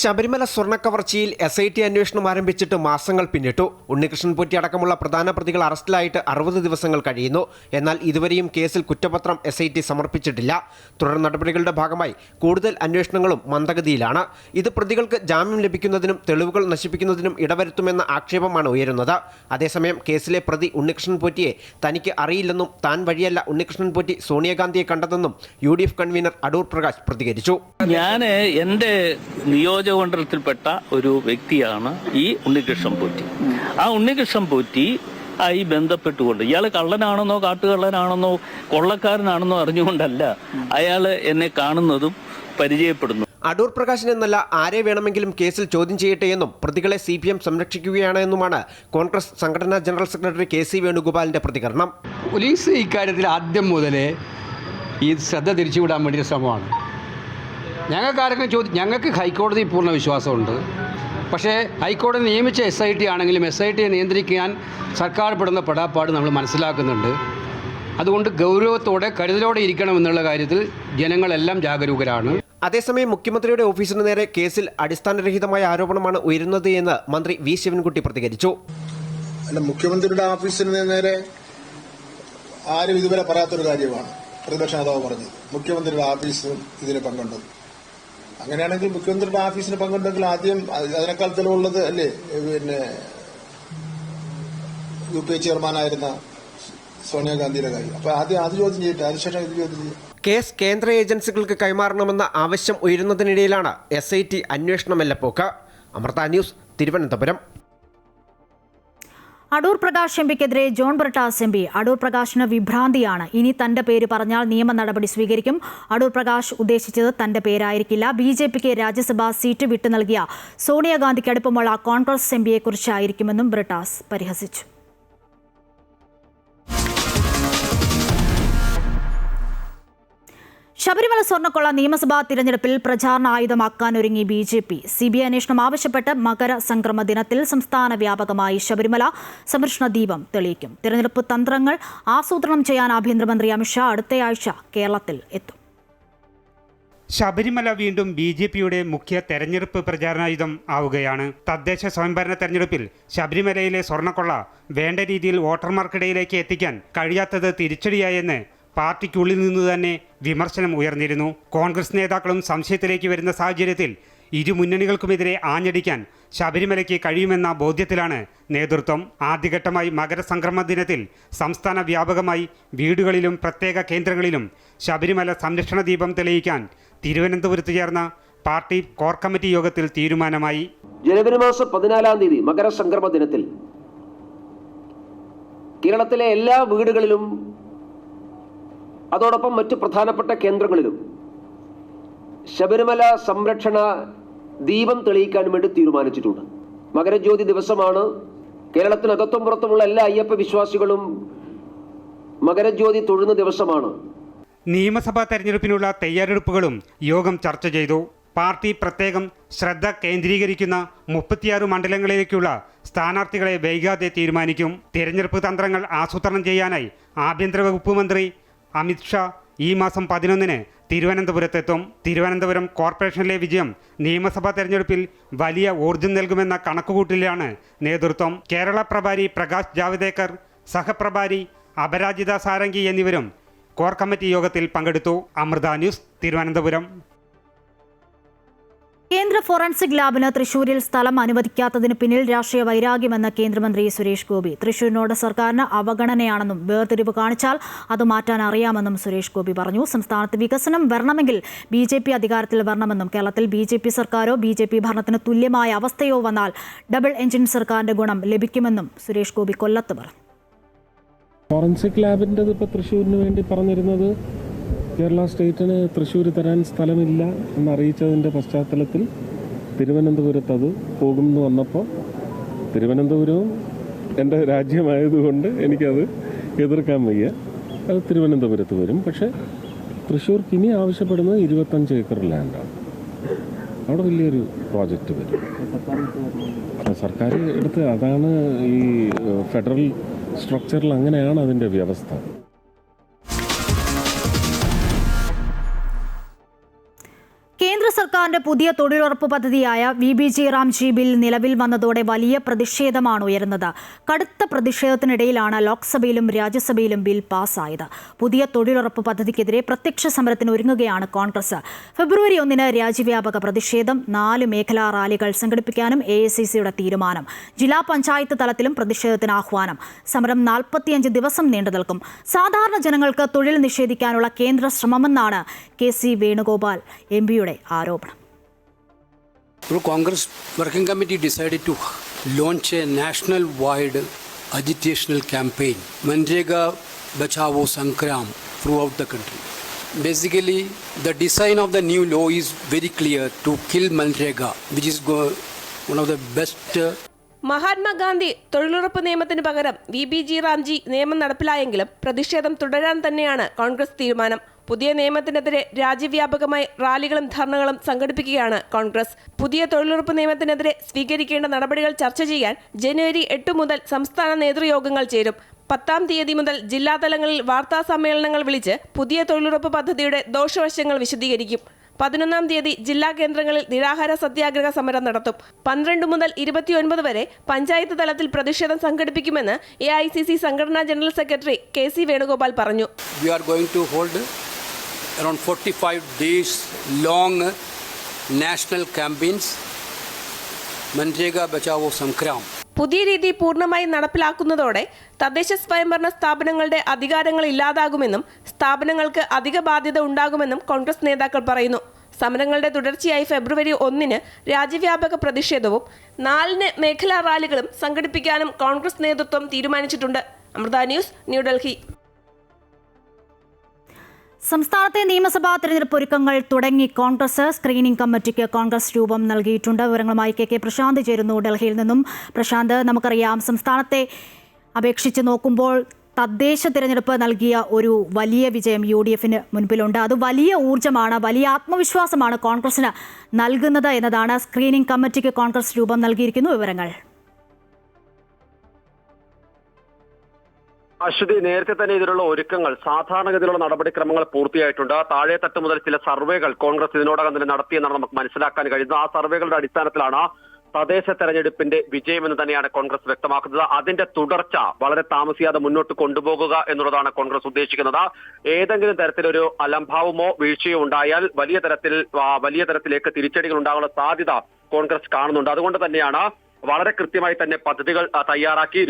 ശബരിമല സ്വർണ്ണക്കവർച്ചയിൽ SIT അന്വേഷണം ആരംഭിച്ചിട്ട് മാസങ്ങൾ പിന്നിട്ടു. ഉണ്ണികൃഷ്ണൻ പോറ്റി അടക്കമുള്ള പ്രധാന പ്രതികൾ അറസ്റ്റിലായിട്ട് 60 ദിവസങ്ങൾ കഴിയുന്നു. എന്നാൽ ഇതുവരെയും കേസിൽ കുറ്റപത്രം SIT സമർപ്പിച്ചിട്ടില്ല. തുടർ നടപടികളുടെ ഭാഗമായി കൂടുതൽ അന്വേഷണങ്ങളും മന്ദഗതിയിലാണ്. ഇത് പ്രതികൾക്ക് ജാമ്യം ലഭിക്കുന്നതിനും തെളിവുകൾ നശിപ്പിക്കുന്നതിനും ഇടവരുത്തുമെന്ന ആക്ഷേപമാണ് ഉയരുന്നത്. അതേസമയം കേസിലെ പ്രതി ഉണ്ണികൃഷ്ണൻ പോറ്റിയെ തനിക്ക് അറിയില്ലെന്നും താൻ വഴിയല്ല ഉണ്ണികൃഷ്ണൻ പോറ്റി സോണിയാഗാന്ധിയെ കണ്ടതെന്നും UDF കൺവീനർ അടൂർ പ്രകാശ് പ്രതികരിച്ചു. ഞാൻ എൻ്റെ നിയോജകമണ്ഡലത്തിൽപ്പെട്ട ഒരു വ്യക്തിയാണ് ഈ ഉണ്ണികൃഷ്ണൻ പോറ്റി. ആ ഉണ്ണികൃഷ്ണൻ പോറ്റി ആയി ബന്ധപ്പെട്ടുകൊണ്ട് ഇയാൾ കള്ളനാണെന്നോ കാട്ടുകള്ളനാണെന്നോ കൊള്ളക്കാരനാണെന്നോ അറിഞ്ഞുകൊണ്ടല്ല അയാൾ എന്നെ കാണുന്നതും പരിചയപ്പെടുന്നു. അടൂർ പ്രകാശിന് എന്നല്ല ആരെ വേണമെങ്കിലും കേസിൽ ചോദ്യം ചെയ്യട്ടെ എന്നും പ്രതികളെ CPM സംരക്ഷിക്കുകയാണ് എന്നുമാണ് കോൺഗ്രസ് സംഘടനാ ജനറൽ സെക്രട്ടറി KC വേണുഗോപാലിന്റെ പ്രതികരണം. പോലീസ് ഇക്കാര്യത്തിൽ ആദ്യം മുതലേ ഈ ശ്രദ്ധ തിരിച്ചുവിടാൻ വേണ്ടിയ ശ്രമമാണ്. ഞങ്ങൾക്ക് ഹൈക്കോടതി പൂർണ്ണ വിശ്വാസമുണ്ട്. പക്ഷേ ഹൈക്കോടതി നിയമിച്ച SIT ആണെങ്കിലും SITയെ നിയന്ത്രിക്കാൻ സർക്കാർ പെടുന്ന പെടാപ്പാട് നമ്മൾ മനസ്സിലാക്കുന്നുണ്ട്. അതുകൊണ്ട് ഗൗരവത്തോടെ കരുതലോടെ ഇരിക്കണമെന്നുള്ള കാര്യത്തിൽ ജനങ്ങളെല്ലാം ജാഗരൂകരാണ്. അതേസമയം മുഖ്യമന്ത്രിയുടെ ഓഫീസിന് നേരെ കേസിൽ അടിസ്ഥാനരഹിതമായ ആരോപണമാണ് ഉയരുന്നത് എന്ന് മന്ത്രി V ശിവൻകുട്ടി പ്രതികരിച്ചു. അല്ല, മുഖ്യമന്ത്രിയുടെ ഓഫീസിന് നേരെ ആരും ഇതുവരെ പറയാത്തൊരു കാര്യമാണ് പ്രതിപക്ഷ നേതാവ് പറഞ്ഞത്. മുഖ്യമന്ത്രിയുടെ ഓഫീസും ഇതിന് പങ്കുണ്ടെന്ന്. അങ്ങനെയാണെങ്കിൽ മുഖ്യമന്ത്രിയുടെ ഓഫീസിന് പങ്കുണ്ടെങ്കിൽ ആദ്യം അതിനേക്കാൾ തെളിവുള്ളത് അല്ലേ UPA ചെയർമാനായിരുന്ന സോണിയാഗാന്ധിയുടെ കാര്യം. അപ്പൊ ആദ്യം അത് ചോദ്യം ചെയ്തിട്ട് അതിനുശേഷം ഇത് ചോദ്യം ചെയ്യും. കേസ് കേന്ദ്ര ഏജൻസികൾക്ക് കൈമാറണമെന്ന ആവശ്യം ഉയരുന്നതിനിടയിലാണ് SIT അന്വേഷണമെല്ലാം പോക്ക്. അമൃത ന്യൂസ്, തിരുവനന്തപുരം. അടൂർ പ്രകാശ് എംപിക്കെതിരെ ജോൺ ബ്രിട്ടാസ് MP. അടൂർ പ്രകാശിന് വിഭ്രാന്തിയാണ്. ഇനി തന്റെ പേര് പറഞ്ഞാൽ നിയമ നടപടി സ്വീകരിക്കും. അടൂർ പ്രകാശ് ഉദ്ദേശിച്ചത് തന്റെ പേരായിരിക്കില്ല. BJPക്ക് രാജ്യസഭാ സീറ്റ് വിട്ടു നൽകിയ സോണിയാഗാന്ധിക്ക് അടുപ്പമുള്ള കോൺഗ്രസ് MPയെക്കുറിച്ചായിരിക്കുമെന്നും ബ്രിട്ടാസ് പരിഹസിച്ചു. ശബരിമല സ്വർണ്ണക്കൊള്ള നിയമസഭാ തിരഞ്ഞെടുപ്പിൽ പ്രചാരണ ആയുധമാക്കാനൊരുങ്ങി BJP. CBI അന്വേഷണം ആവശ്യപ്പെട്ട് മകര സംക്രമ ദിനത്തിൽ സംസ്ഥാന വ്യാപകമായി ശബരിമല സംരക്ഷണ ദീപം തെളിയിക്കും. തിരഞ്ഞെടുപ്പ് തന്ത്രങ്ങൾ ആസൂത്രണം ചെയ്യാൻ ആഭ്യന്തരമന്ത്രി അമിത്ഷാ അടുത്തയാഴ്ച കേരളത്തിൽ എത്തും. ശബരിമല വീണ്ടും BJPയുടെ മുഖ്യ തെരഞ്ഞെടുപ്പ് പ്രചാരണായുധം ആവുകയാണ്. തദ്ദേശ സ്വയംഭരണ തെരഞ്ഞെടുപ്പിൽ ശബരിമലയിലെ സ്വർണ്ണക്കൊള്ള വേണ്ട രീതിയിൽ വോട്ടർമാർക്കിടയിലേക്ക് എത്തിക്കാൻ കഴിയാത്തത് തിരിച്ചടിയായെന്ന് പാർട്ടിക്കുള്ളിൽ നിന്ന് തന്നെ വിമർശനം ഉയർന്നിരുന്നു. കോൺഗ്രസ് നേതാക്കളും സംശയത്തിലേക്ക് വരുന്ന സാഹചര്യത്തിൽ ഇരു മുന്നണികൾക്കുമെതിരെ ആഞ്ഞടിക്കാൻ ശബരിമലയ്ക്ക് കഴിയുമെന്ന ബോധ്യത്തിലാണ് നേതൃത്വം. ആദ്യഘട്ടമായി മകരസംക്രമ ദിനത്തിൽ സംസ്ഥാന വ്യാപകമായി വീടുകളിലും പ്രത്യേക കേന്ദ്രങ്ങളിലും ശബരിമല സംരക്ഷണ ദീപം തെളിയിക്കാൻ തിരുവനന്തപുരത്ത് ചേർന്ന പാർട്ടി കോർ കമ്മിറ്റി യോഗത്തിൽ തീരുമാനമായി. ജനുവരി മാസം 14-ാം തീയതി മകരസംക്രമ ദിനത്തിൽ കേരളത്തിലെ എല്ലാ വീടുകളിലും അതോടൊപ്പം മറ്റ് പ്രധാനപ്പെട്ട കേന്ദ്രങ്ങളിലും ശബരിമല സംരക്ഷണ ദീപം തെളിയിക്കാൻ വേണ്ടി തീരുമാനിച്ചിട്ടുണ്ട്. മകരജ്യോതി ദിവസമാണ്. കേരളത്തിനകത്തും പുറത്തുമുള്ള എല്ലാ അയ്യപ്പ വിശ്വാസികളും മകരജ്യോതി തൊഴുന്ന ദിവസമാണ്. നിയമസഭാ തെരഞ്ഞെടുപ്പിനുള്ള തയ്യാറെടുപ്പുകളും യോഗം ചർച്ച ചെയ്തു. പാർട്ടി പ്രത്യേകം ശ്രദ്ധ കേന്ദ്രീകരിക്കുന്ന 36 മണ്ഡലങ്ങളിലേക്കുള്ള സ്ഥാനാർത്ഥികളെ വൈകാതെ തീരുമാനിക്കും. തിരഞ്ഞെടുപ്പ് തന്ത്രങ്ങൾ ആസൂത്രണം ചെയ്യാനായി ആഭ്യന്തര വകുപ്പ് മന്ത്രി അമിത്ഷാ ഈ മാസം 11-ന് തിരുവനന്തപുരത്തെത്തും. തിരുവനന്തപുരം കോർപ്പറേഷനിലെ വിജയം നിയമസഭാ തെരഞ്ഞെടുപ്പിൽ വലിയ ഊർജ്ജം നൽകുമെന്ന കണക്കുകൂട്ടലിലാണ് നേതൃത്വം. കേരള പ്രഭാരി പ്രകാശ് ജാവ്ദേക്കർ, സഹപ്രഭാരി അപരാജിത സാരംഗി എന്നിവരും കോർ കമ്മിറ്റി യോഗത്തിൽ പങ്കെടുത്തു. അമൃത ന്യൂസ്, തിരുവനന്തപുരം. കേന്ദ്ര ഫോറൻസിക് ലാബിന് തൃശൂരിൽ സ്ഥലം അനുവദിക്കാത്തതിന് പിന്നിൽ രാഷ്ട്രീയ വൈരാഗ്യമെന്ന് കേന്ദ്രമന്ത്രി സുരേഷ് ഗോപി. തൃശൂരിനോട് സർക്കാരിന് അവഗണനയാണെന്നും വേർതിരിവ് കാണിച്ചാൽ അത് മാറ്റാൻ അറിയാമെന്നും സുരേഷ് ഗോപി പറഞ്ഞു. സംസ്ഥാനത്ത് വികസനം വരണമെങ്കിൽ BJP അധികാരത്തിൽ വരണമെന്നും കേരളത്തിൽ BJP സർക്കാരോ BJP ഭരണത്തിന് തുല്യമായ അവസ്ഥയോ വന്നാൽ ഡബിൾ എഞ്ചിൻ സർക്കാരിന്റെ ഗുണം ലഭിക്കുമെന്നും സുരേഷ് ഗോപി കൊല്ലത്ത് പറഞ്ഞു. ഫോറൻസിക് ലാബിൻ്റെ ഇപ്പോൾ തൃശ്ശൂരിന് വേണ്ടി പറഞ്ഞിരുന്നത് കേരള സ്റ്റേറ്റിന് തൃശ്ശൂർ തരാൻ സ്ഥലമില്ല എന്നറിയിച്ചതിൻ്റെ പശ്ചാത്തലത്തിൽ തിരുവനന്തപുരത്ത് അത് പോകുമെന്ന് വന്നപ്പോൾ തിരുവനന്തപുരവും എൻ്റെ രാജ്യമായതുകൊണ്ട് എനിക്കത് എതിർക്കാൻ വയ്യ. അത് തിരുവനന്തപുരത്ത് വരും. പക്ഷേ തൃശ്ശൂർക്ക് ഇനി ആവശ്യപ്പെടുന്നത് 25 ഏക്കർ ലാൻഡാണ്. അവിടെ വലിയൊരു പ്രോജക്റ്റ് വരും. സർക്കാർ എടുത്ത് അതാണ് ഈ ഫെഡറൽ സ്ട്രക്ചറിൽ അങ്ങനെയാണ് അതിൻ്റെ വ്യവസ്ഥ. കേന്ദ്ര സർക്കാരിന്റെ പുതിയ തൊഴിലുറപ്പ് പദ്ധതിയായ VBG റാംജി ബിൽ നിലവിൽ വന്നതോടെ വലിയ പ്രതിഷേധമാണ് ഉയരുന്നത്. കടുത്ത പ്രതിഷേധത്തിനിടയിലാണ് ലോക്സഭയിലും രാജ്യസഭയിലും ബിൽ പാസ്സായത്. പുതിയ തൊഴിലുറപ്പ് പദ്ധതിക്കെതിരെ പ്രത്യക്ഷ സമരത്തിന് ഒരുങ്ങുകയാണ് കോൺഗ്രസ്. ഫെബ്രുവരി 1-ന് രാജ്യവ്യാപക പ്രതിഷേധം, 4 മേഖലാ റാലികൾ സംഘടിപ്പിക്കാനും AICCയുടെ തീരുമാനം. ജില്ലാ പഞ്ചായത്ത് തലത്തിലും പ്രതിഷേധത്തിന് ആഹ്വാനം. സമരം 45 ദിവസം നീണ്ടുനിൽക്കും. സാധാരണ ജനങ്ങൾക്ക് തൊഴിൽ നിഷേധിക്കാനുള്ള കേന്ദ്ര ശ്രമമെന്നാണ് KC വേണുഗോപാൽ MPയുടെ ആരോപണം. Congress Working Committee decided to launch a national-wide agitational campaign, Manrega Bachao Sankram, throughout the country. Basically, the design of the new law is very clear, to kill Manrega, which is one of the best. Mahatma Gandhi തൊഴിലുറപ്പ് നിയമത്തിന് പകരം VBG Ramji നിയമം നടപ്പിലായെങ്കിലും പ്രതിഷേധം തുടരാൻ തന്നെയാണ് കോൺഗ്രസ് തീരുമാനം. പുതിയ നിയമത്തിനെതിരെ രാജ്യവ്യാപകമായി റാലികളും ധർണകളും സംഘടിപ്പിക്കുകയാണ് കോൺഗ്രസ്. പുതിയ തൊഴിലുറപ്പ് നിയമത്തിനെതിരെ സ്വീകരിക്കേണ്ട നടപടികൾ ചർച്ച ചെയ്യാൻ ജനുവരി 8 മുതൽ സംസ്ഥാന നേതൃയോഗങ്ങൾ ചേരും. 10-ാം തീയതി മുതൽ ജില്ലാതലങ്ങളിൽ വാർത്താ സമ്മേളനങ്ങൾ വിളിച്ച് പുതിയ തൊഴിലുറപ്പ് പദ്ധതിയുടെ ദോഷവശങ്ങൾ വിശദീകരിക്കും. 11-ാം തീയതി ജില്ലാ കേന്ദ്രങ്ങളിൽ നിരാഹാര സത്യാഗ്രഹ സമരം നടത്തും. 12 മുതൽ 29 വരെ പഞ്ചായത്ത് തലത്തിൽ പ്രതിഷേധം സംഘടിപ്പിക്കുമെന്ന് AICC സംഘടനാ ജനറൽ സെക്രട്ടറി KC വേണുഗോപാൽ പറഞ്ഞു. We are going to hold around 45 days long national campaigns, Manrega Bachao Sankram. പുതിയ രീതി പൂർണ്ണമായി നടപ്പിലാക്കുന്നതോടെ തദ്ദേശ സ്വയംഭരണ സ്ഥാപനങ്ങളുടെ അധികാരങ്ങൾ ഇല്ലാതാകുമെന്നും സ്ഥാപനങ്ങൾക്ക് അധിക ബാധ്യത ഉണ്ടാകുമെന്നും കോൺഗ്രസ് നേതാക്കൾ പറയുന്നു. സമരങ്ങളുടെ തുടർച്ചയായി ഫെബ്രുവരി 1-ന് രാജ്യവ്യാപക പ്രതിഷേധവും 4-ന് മേഖലാ റാലികളും സംഘടിപ്പിക്കാനും കോൺഗ്രസ് നേതൃത്വം തീരുമാനിച്ചിട്ടുണ്ട്. അമൃത ന്യൂസ്, ന്യൂഡൽഹി. സംസ്ഥാനത്തെ നിയമസഭാ തെരഞ്ഞെടുപ്പ് ഒരുക്കങ്ങൾ തുടങ്ങി. കോൺഗ്രസ് സ്ക്രീനിംഗ് കമ്മിറ്റിക്ക് കോൺഗ്രസ് രൂപം നൽകിയിട്ടുണ്ട്. വിവരങ്ങളുമായി KK പ്രശാന്ത് ചേരുന്നു ഡൽഹിയിൽ നിന്നും. പ്രശാന്ത്, നമുക്കറിയാം സംസ്ഥാനത്തെ അപേക്ഷിച്ച് നോക്കുമ്പോൾ തദ്ദേശ തിരഞ്ഞെടുപ്പ് നൽകിയ ഒരു വലിയ വിജയം UDFന് മുൻപിലുണ്ട്. അത് വലിയ ഊർജ്ജമാണ്, വലിയ ആത്മവിശ്വാസമാണ് കോൺഗ്രസിന് നൽകുന്നത് എന്നതാണ്. സ്ക്രീനിംഗ് കമ്മിറ്റിക്ക് കോൺഗ്രസ് രൂപം നൽകിയിരിക്കുന്നു. വിവരങ്ങൾ. അശ്വതി, നേരത്തെ തന്നെ ഇതിനുള്ള ഒരുക്കങ്ങൾ, സാധാരണഗതിയിലുള്ള നടപടിക്രമങ്ങൾ പൂർത്തിയായിട്ടുണ്ട്. താഴെത്തട്ട് മുതൽ ചില സർവേകൾ കോൺഗ്രസ് ഇതിനോടകം തന്നെ നടത്തിയെന്നാണ് നമുക്ക് മനസ്സിലാക്കാൻ കഴിയുന്നത്. ആ സർവേകളുടെ അടിസ്ഥാനത്തിലാണ് തദ്ദേശ തെരഞ്ഞെടുപ്പിന്റെ വിജയമെന്ന് തന്നെയാണ് കോൺഗ്രസ് വ്യക്തമാക്കുന്നത്. അതിന്റെ തുടർച്ച വളരെ താമസിയാതെ മുന്നോട്ട് കൊണ്ടുപോകുക എന്നുള്ളതാണ് കോൺഗ്രസ് ഉദ്ദേശിക്കുന്നത്. ഏതെങ്കിലും തരത്തിലൊരു അലംഭാവമോ വീഴ്ചയോ ഉണ്ടായാൽ വലിയ തരത്തിലേക്ക് തിരിച്ചടികൾ ഉണ്ടാകാനുള്ള സാധ്യത കോൺഗ്രസ് കാണുന്നുണ്ട്. അതുകൊണ്ട് തന്നെയാണ് വളരെ കൃത്യമായി തന്നെ പദ്ധതികൾ തയ്യാറാക്കി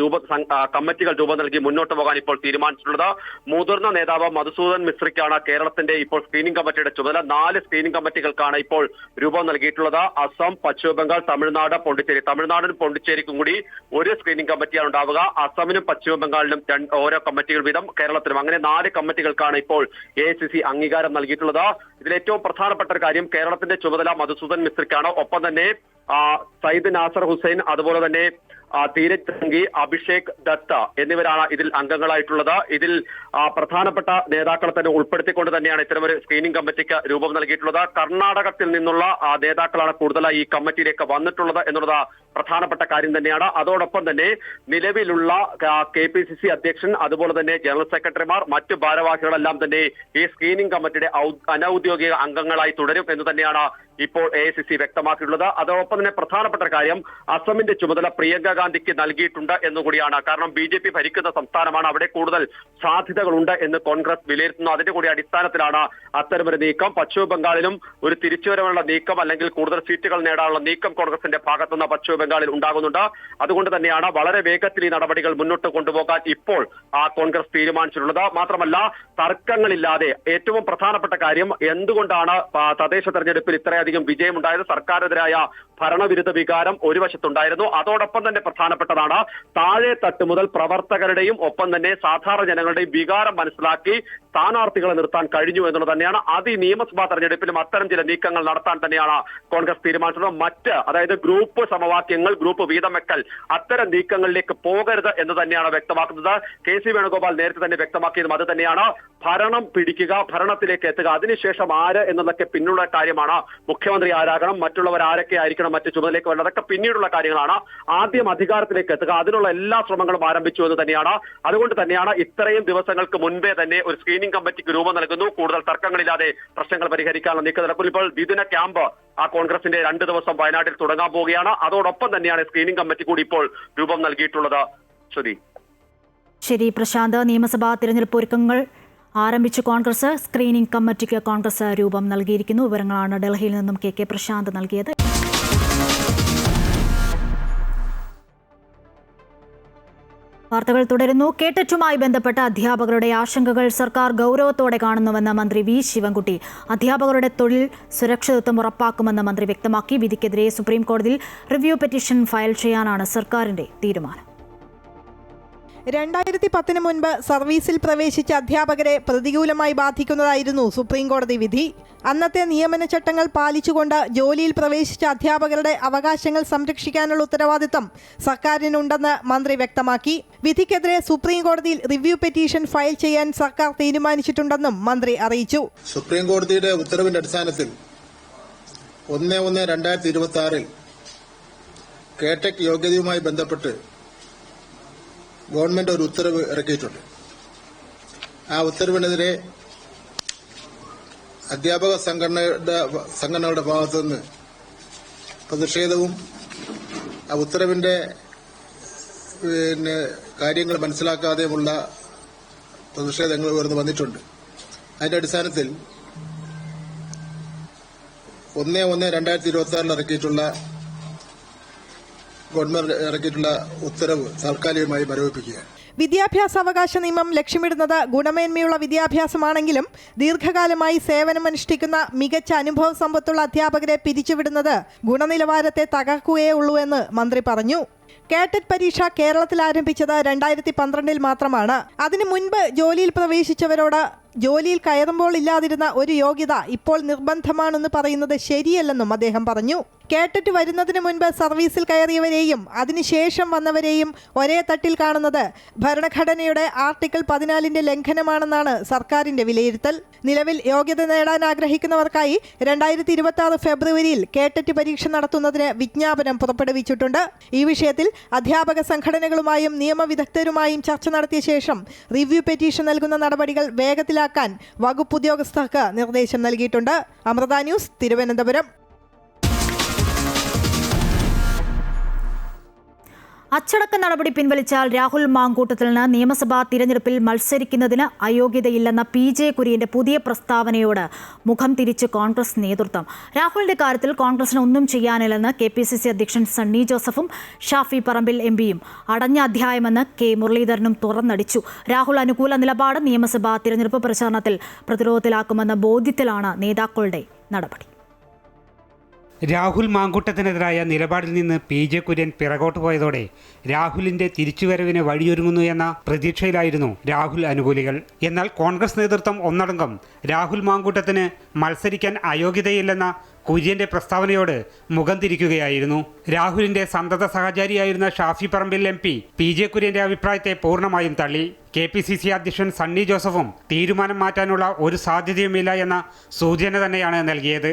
കമ്മിറ്റികൾ രൂപം നൽകി മുന്നോട്ട് പോകാൻ ഇപ്പോൾ തീരുമാനിച്ചിട്ടുള്ളത്. മുതിർന്ന നേതാവ് മധുസൂദൻ മിശ്രയ്ക്കാണ് കേരളത്തിന്റെ ഇപ്പോൾ സ്ക്രീനിംഗ് കമ്മിറ്റിയുടെ ചുമതല. 4 സ്ക്രീനിംഗ് കമ്മിറ്റികൾക്കാണ് ഇപ്പോൾ രൂപം നൽകിയിട്ടുള്ളത്. അസം, പശ്ചിമ ബംഗാൾ, തമിഴ്നാട്, പോണ്ടിച്ചേരി. തമിഴ്നാടിനും പോണ്ടിച്ചേരിക്കും കൂടി ഒരു സ്ക്രീനിംഗ് കമ്മിറ്റിയാണ് ഉണ്ടാവുക. അസമിനും പശ്ചിമ ബംഗാളിനും ഓരോ കമ്മിറ്റികൾ വീതം, കേരളത്തിനും അങ്ങനെ 4 കമ്മിറ്റികൾക്കാണ് ഇപ്പോൾ AICC അംഗീകാരം നൽകിയിട്ടുള്ളത്. ഇതിലേറ്റവും പ്രധാനപ്പെട്ട ഒരു കാര്യം, കേരളത്തിന്റെ ചുമതല മധുസൂദൻ മിശ്രയ്ക്കാണ്. ഒപ്പം തന്നെ സയ്യിദ് നാസർ ഹുസൈൻ, അതുപോലെ തന്നെ ധീരജ് സംഘി, അഭിഷേക് ദത്ത എന്നിവരാണ് ഇതിൽ അംഗങ്ങളായിട്ടുള്ളത്. ഇതിൽ പ്രധാനപ്പെട്ട നേതാക്കളെ തന്നെ ഉൾപ്പെടുത്തിക്കൊണ്ട് തന്നെയാണ് ഇത്തരമൊരു സ്ക്രീനിംഗ് കമ്മിറ്റിക്ക് രൂപം നൽകിയിട്ടുള്ളത്. കർണാടകത്തിൽ നിന്നുള്ള നേതാക്കളാണ് കൂടുതലായി ഈ കമ്മിറ്റിയിലേക്ക് വന്നിട്ടുള്ളത് എന്നുള്ളത് പ്രധാനപ്പെട്ട കാര്യം തന്നെയാണ്. അതോടൊപ്പം തന്നെ നിലവിലുള്ള KPCC അധ്യക്ഷൻ, അതുപോലെ തന്നെ ജനറൽ സെക്രട്ടറിമാർ, മറ്റു ഭാരവാഹികളെല്ലാം തന്നെ ഈ സ്ക്രീനിംഗ് കമ്മിറ്റിയുടെ അനൌദ്യോഗിക അംഗങ്ങളായി തുടരും എന്ന് തന്നെയാണ് ഇപ്പോൾ AICC വ്യക്തമാക്കിയിട്ടുള്ളത്. അതോടൊപ്പം തന്നെ പ്രധാനപ്പെട്ട കാര്യം, അസമിന്റെ ചുമതല പ്രിയങ്ക ഗാന്ധിക്ക് നൽകിയിട്ടുണ്ട് എന്നുകൂടിയാണ്. കാരണം BJP ഭരിക്കുന്ന സംസ്ഥാനമാണ്, അവിടെ കൂടുതൽ സാധ്യതകളുണ്ട് എന്ന് കോൺഗ്രസ് വിലയിരുത്തുന്നു. അതിന്റെ കൂടി അടിസ്ഥാനത്തിലാണ് അത്തരമൊരു നീക്കം. പശ്ചിമ ബംഗാളിലും ഒരു തിരിച്ചുവരവുള്ള നീക്കം, അല്ലെങ്കിൽ കൂടുതൽ സീറ്റുകൾ നേടാനുള്ള നീക്കം കോൺഗ്രസിന്റെ ഭാഗത്തുനിന്ന് പശ്ചിമ ബംഗാളിൽ ഉണ്ടാകുന്നുണ്ട്. അതുകൊണ്ട് തന്നെയാണ് വളരെ വേഗത്തിൽ ഈ നടപടികൾ മുന്നോട്ട് കൊണ്ടുപോകാൻ ഇപ്പോൾ കോൺഗ്രസ് തീരുമാനിച്ചിട്ടുള്ളത്. മാത്രമല്ല, തർക്കങ്ങളില്ലാതെ ഏറ്റവും പ്രധാനപ്പെട്ട കാര്യം, എന്തുകൊണ്ടാണ് തദ്ദേശ തെരഞ്ഞെടുപ്പിൽ ഇത്രയധികം വിജയമുണ്ടായത്? സർക്കാരിനെതിരായ ഭരണവിരുദ്ധ വികാരം ഒരു വശത്തുണ്ടായിരുന്നു. അതോടൊപ്പം തന്നെ പ്രധാനപ്പെട്ടതാണ്, താഴെ തട്ട് മുതൽ പ്രവർത്തകരുടെയും ഒപ്പം തന്നെ സാധാരണ ജനങ്ങളുടെയും വികാരം മനസ്സിലാക്കി സ്ഥാനാർത്ഥികളെ നിർത്താൻ കഴിഞ്ഞു എന്നുള്ളത് തന്നെയാണ്. ഈ നിയമസഭാ തെരഞ്ഞെടുപ്പിലും അത്തരം ചില നീക്കങ്ങൾ നടത്താൻ തന്നെയാണ് കോൺഗ്രസ് തീരുമാനിച്ചത്. അതായത് ഗ്രൂപ്പ് സമവാക്യങ്ങൾ, ഗ്രൂപ്പ് വീതം വെക്കൽ, അത്തരം നീക്കങ്ങളിലേക്ക് പോകരുത് എന്ന് തന്നെയാണ് വ്യക്തമാക്കുന്നത്. KC വേണുഗോപാൽ നേരത്തെ തന്നെ വ്യക്തമാക്കിയതും അത് തന്നെയാണ്. ഭരണം പിടിക്കുക, ഭരണത്തിലേക്ക് എത്തുക, അതിനുശേഷം ആര് എന്നതൊക്കെ പിന്നുള്ള കാര്യമാണ്. മുഖ്യമന്ത്രി ആരാകണം, മറ്റുള്ളവർ ആരൊക്കെ ആയിരിക്കണം, മറ്റു ചുമതലയിലേക്ക് വരണം, അതൊക്കെ പിന്നീടുള്ള കാര്യങ്ങളാണ്. ആദ്യം അധികാരത്തിലേക്ക് എത്തുക, അതിനുള്ള എല്ലാ ശ്രമങ്ങളും ആരംഭിച്ചു എന്ന് തന്നെയാണ്. അതുകൊണ്ട് തന്നെയാണ് ഇത്രയും ദിവസങ്ങൾക്ക് മുൻപേ തന്നെ ഒരു സ്ക്രീനിംഗ് കമ്മിറ്റിക്ക് രൂപം നൽകുന്നു. കൂടുതൽ തർക്കങ്ങളില്ലാതെ പ്രശ്നങ്ങൾ പരിഹരിക്കാനുള്ള നീക്കം നടക്കും. ഇപ്പോൾ ദ്വിദിന ക്യാമ്പ് കോൺഗ്രസിന്റെ 2 ദിവസം വയനാട്ടിൽ തുടങ്ങാൻ പോവുകയാണ്. അതോടൊപ്പം തന്നെയാണ് സ്ക്രീനിംഗ് കമ്മിറ്റി കൂടി ഇപ്പോൾ രൂപം നൽകിയിട്ടുള്ളത്. ശരി പ്രശാന്ത്, നിയമസഭാ തിരഞ്ഞെടുപ്പ് ഒരുക്കങ്ങൾ ആരംഭിച്ചു കോൺഗ്രസ്. സ്ക്രീനിംഗ് കമ്മിറ്റിക്ക് കോൺഗ്രസ് രൂപം നൽകിയിരിക്കുന്നു. വിവരങ്ങളാണ് ഡൽഹിയിൽ നിന്നും KK പ്രശാന്ത് നൽകിയത്. വാർത്തകൾ തുടരുന്നു. കേട്ടറ്റുമായി ബന്ധപ്പെട്ട അധ്യാപകരുടെ ആശങ്കകൾ സർക്കാർ ഗൗരവത്തോടെ കാണുന്നുവെന്ന് മന്ത്രി V ശിവൻകുട്ടി. അധ്യാപകരുടെ തൊഴിൽ സുരക്ഷിതത്വം ഉറപ്പാക്കുമെന്ന് മന്ത്രി വ്യക്തമാക്കി. വിധിക്കെതിരെ സുപ്രീം കോടതിയിൽ റിവ്യൂ പെറ്റീഷൻ ഫയൽ ചെയ്യാനാണ് സർക്കാരിന്റെ തീരുമാനം. 2010 മുൻപ് സർവീസിൽ പ്രവേശിച്ച അധ്യാപകരെ പ്രതികൂലമായി ബാധിക്കുന്നതായിരുന്നു സുപ്രീം കോടതി വിധി. അന്നത്തെ നിയമന ചട്ടങ്ങൾ പാലിച്ചുകൊണ്ട് ജോലിയിൽ പ്രവേശിച്ച അധ്യാപകരുടെ അവകാശങ്ങൾ സംരക്ഷിക്കാനുള്ള ഉത്തരവാദിത്തം സർക്കാരിനുണ്ടെന്ന് മന്ത്രി വ്യക്തമാക്കി. വിധിക്കെതിരെ സുപ്രീം കോടതിയിൽ റിവ്യൂ പെറ്റീഷൻ ഫയൽ ചെയ്യാൻ സർക്കാർ തീരുമാനിച്ചിട്ടുണ്ടെന്നും മന്ത്രി അറിയിച്ചു. സുപ്രീം കോടതിയുടെ ഉത്തരവിന്റെ അടിസ്ഥാനത്തിൽ 1/1/2026 കേടെക് യോഗ്യതയുമായി ബന്ധപ്പെട്ട് ഗവൺമെന്റ് ഒരു ഉത്തരവ് ഇറക്കിയിട്ടുണ്ട്. ആ ഉത്തരവിനെതിരെ അധ്യാപക സംഘടനകളുടെ ഭാഗത്തുനിന്ന് പ്രതിഷേധവും ആ ഉത്തരവിന്റെ കാര്യങ്ങൾ മനസ്സിലാക്കാതെയുമുള്ള പ്രതിഷേധങ്ങൾ ഉയർന്നു വന്നിട്ടുണ്ട്. അതിന്റെ അടിസ്ഥാനത്തിൽ 1/1/2026 ഇറക്കിയിട്ടുള്ള ഗവൺമെന്റ് ഇറക്കിയിട്ടുള്ള ഉത്തരവ് താൽക്കാലികമായി മരവിപ്പിക്കുകയാണ്. വിദ്യാഭ്യാസാവകാശ നിയമം ലക്ഷ്യമിടുന്നത് ഗുണമേന്മയുള്ള വിദ്യാഭ്യാസമാണെങ്കിലും ദീർഘകാലമായി സേവനമനുഷ്ഠിക്കുന്ന മികച്ച അനുഭവ സമ്പത്തുള്ള അധ്യാപകരെ പിരിച്ചുവിടുന്നത് ഗുണനിലവാരത്തെ തകർക്കുകയേ ഉള്ളൂ എന്ന് മന്ത്രി പറഞ്ഞു. കേട്ടറ്റ് പരീക്ഷ കേരളത്തിൽ ആരംഭിച്ചത് 2012 മാത്രമാണ്. അതിനു മുൻപ് ജോലിയിൽ പ്രവേശിച്ചവരോട് ജോലിയിൽ കയറുമ്പോൾ ഇല്ലാതിരുന്ന ഒരു യോഗ്യത ഇപ്പോൾ നിർബന്ധമാണെന്ന് പറയുന്നത് ശരിയല്ലെന്നും അദ്ദേഹം പറഞ്ഞു. കേട്ടറ്റ് വരുന്നതിന് മുൻപ് സർവീസിൽ കയറിയവരെയും അതിനുശേഷം വന്നവരെയും ഒരേ തട്ടിൽ കാണുന്നത് ഭരണഘടനയുടെ ആർട്ടിക്കിൾ 14 ലംഘനമാണെന്നാണ് സർക്കാരിന്റെ വിലയിരുത്തൽ. നിലവിൽ യോഗ്യത നേടാൻ ആഗ്രഹിക്കുന്നവർക്കായി 2026 ഫെബ്രുവരിയിൽ കേട്ടറ്റ് പരീക്ഷ നടത്തുന്നതിന് വിജ്ഞാപനം പുറപ്പെടുവിച്ചിട്ടുണ്ട്. ഈ വിഷയത്തിൽ അധ്യാപക സംഘടനകളുമായും നിയമവിദഗ്ധരുമായും ചർച്ച നടത്തിയ ശേഷം റിവ്യൂ പെറ്റീഷൻ നൽകുന്ന നടപടികൾ വേഗത്തിലാക്കാൻ വകുപ്പ് ഉദ്യോഗസ്ഥർക്ക് നിർദ്ദേശം നൽകിയിട്ടുണ്ട്. അമൃത ന്യൂസ്, തിരുവനന്തപുരം. അച്ചടക്ക നടപടി പിൻവലിച്ചാൽ രാഹുൽ മാങ്കൂട്ടത്തിന് നിയമസഭാ തിരഞ്ഞെടുപ്പിൽ മത്സരിക്കുന്നതിന് അയോഗ്യതയില്ലെന്ന PJ കുര്യന്റെ പുതിയ പ്രസ്താവനയോട് മുഖം തിരിച്ച് കോൺഗ്രസ് നേതൃത്വം. രാഹുലിന്റെ കാര്യത്തിൽ കോൺഗ്രസിന് ഒന്നും ചെയ്യാനില്ലെന്ന് KPCC അധ്യക്ഷൻ സണ്ണി ജോസഫും ഷാഫി പറമ്പിൽ MPയും അടഞ്ഞ അധ്യായമെന്ന് K മുരളീധരനും തുറന്നടിച്ചു. രാഹുൽ അനുകൂല നിലപാട് നിയമസഭാ തിരഞ്ഞെടുപ്പ് പ്രചാരണത്തിൽ പ്രതിരോധത്തിലാക്കുമെന്ന ബോധ്യത്തിലാണ് നേതാക്കളുടെ നടപടി. രാഹുൽ മാങ്കൂട്ടത്തിനെതിരായ നിലപാടിൽ നിന്ന് PJ കുര്യൻ പിറകോട്ട് പോയതോടെ രാഹുലിന്റെ തിരിച്ചുവരവിന് വഴിയൊരുങ്ങുന്നു എന്ന പ്രതീക്ഷയിലായിരുന്നു രാഹുൽ അനുകൂലികൾ. എന്നാൽ കോൺഗ്രസ് നേതൃത്വം ഒന്നടങ്കം രാഹുൽ മാങ്കൂട്ടത്തിന് മത്സരിക്കാൻ അയോഗ്യതയില്ലെന്ന കുര്യന്റെ പ്രസ്താവനയോട് മുഖം തിരിക്കുകയായിരുന്നു. രാഹുലിന്റെ സന്തത സഹചാരിയായിരുന്ന ഷാഫി പറമ്പിൽ MP PJ കുര്യന്റെ അഭിപ്രായത്തെ പൂർണ്ണമായും തള്ളി. KPCC അധ്യക്ഷൻ സണ്ണി ജോസഫും തീരുമാനം മാറ്റാനുള്ള ഒരു സാധ്യതയുമില്ല എന്ന സൂചന തന്നെയാണ് നൽകിയത്.